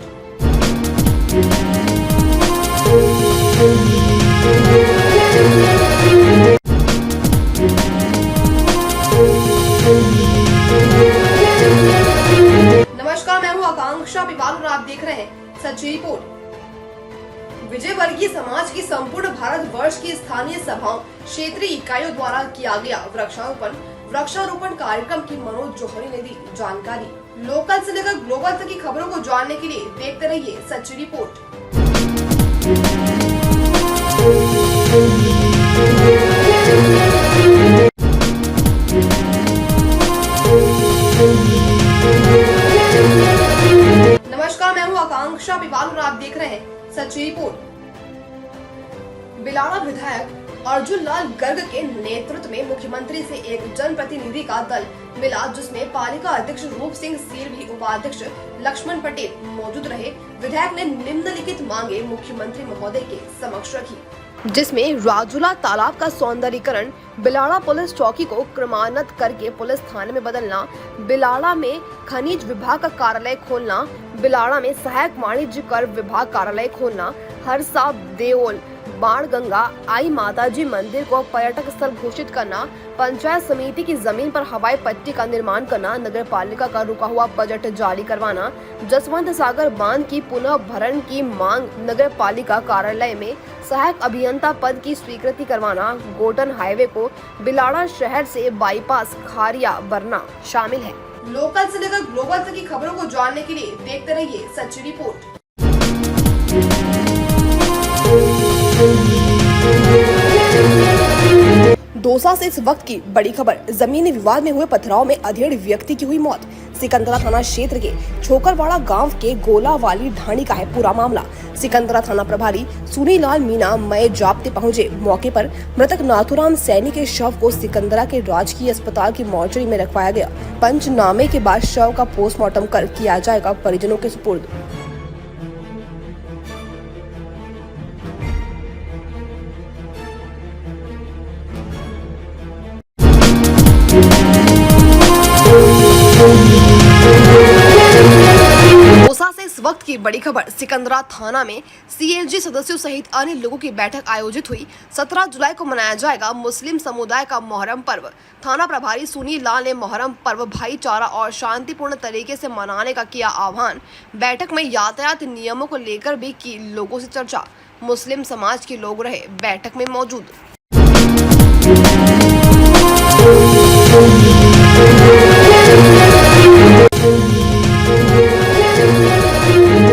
A: नमस्कार, मैं हूं आकांक्षा पिवाल और आप देख रहे हैं सच्ची रिपोर्ट। विजयवर्गीय समाज की संपूर्ण भारत वर्ष की स्थानीय सभाओं, क्षेत्रीय इकाइयों द्वारा किया गया वृक्षारोपण कार्यक्रम की मनोज जौहरी ने दी जानकारी। लोकल से लेकर ग्लोबल तक की खबरों को जानने के लिए देखते रहिए सच्ची रिपोर्ट। नमस्कार, मैं हूं आकांक्षा पिवाल और आप देख रहे हैं सच्ची रिपोर्ट। बिलाड़ा विधायक अर्जुन लाल गर्ग के नेतृत्व में मुख्यमंत्री से एक जनप्रतिनिधि का दल मिला, जिसमें पालिका अध्यक्ष रूप सिंह सीरभी, उपाध्यक्ष लक्ष्मण पटेल मौजूद रहे। विधायक ने निम्नलिखित मांगे मुख्यमंत्री महोदय के समक्ष रखी, जिसमें राजूला तालाब का सौंदर्यीकरण, बिलाड़ा पुलिस चौकी को क्रमान्वित करके पुलिस थाने में बदलना, बिलाड़ा में खनिज विभाग का कार्यालय खोलना, बिलाड़ा में सहायक वाणिज्य कर विभाग कार्यालय खोलना, हरसा देओल बाणगंगा आई माताजी मंदिर को पर्यटक स्थल घोषित करना, पंचायत समिति की जमीन पर हवाई पट्टी का निर्माण करना, नगर पालिका का रुका हुआ बजट जारी करवाना, जसवंत सागर बांध की पुनः भरण की मांग, नगर पालिका कार्यालय में सहायक अभियंता पद की स्वीकृति करवाना, गोटन हाईवे को बिलाड़ा शहर से बाईपास खारिया बरना शामिल है। लोकल से लेकर ग्लोबल तक की खबरों को जानने के लिए देखते रहिए सच्ची रिपोर्ट। दौसा से इस वक्त की बड़ी खबर, जमीनी विवाद में हुए पथराव में अधेड़ व्यक्ति की हुई मौत। सिकंदरा थाना क्षेत्र के छोकरवाड़ा गांव के गोला वाली ढाणी का है पूरा मामला। सिकंदरा थाना प्रभारी सुनीलाल मीना मय जाप्ते पहुंचे। मौके पर मृतक नाथुराम सैनी के शव को सिकंदरा के राजकीय अस्पताल की मॉर्चरी में रखवाया गया। पंचनामे के बाद शव का पोस्टमार्टम कर किया जाएगा परिजनों के सुपुर्द। दौसा से इस वक्त की बड़ी खबर, सिकंदरा थाना में सीएलजी सदस्यों सहित अन्य लोगों की बैठक आयोजित हुई। 17 जुलाई को मनाया जाएगा मुस्लिम समुदाय का मोहर्रम पर्व। थाना प्रभारी सुनील लाल ने मोहर्रम पर्व भाईचारा और शांतिपूर्ण तरीके से मनाने का किया आह्वान। बैठक में यातायात नियमों को लेकर भी की लोगों से चर्चा। मुस्लिम समाज के लोग रहे बैठक में मौजूद।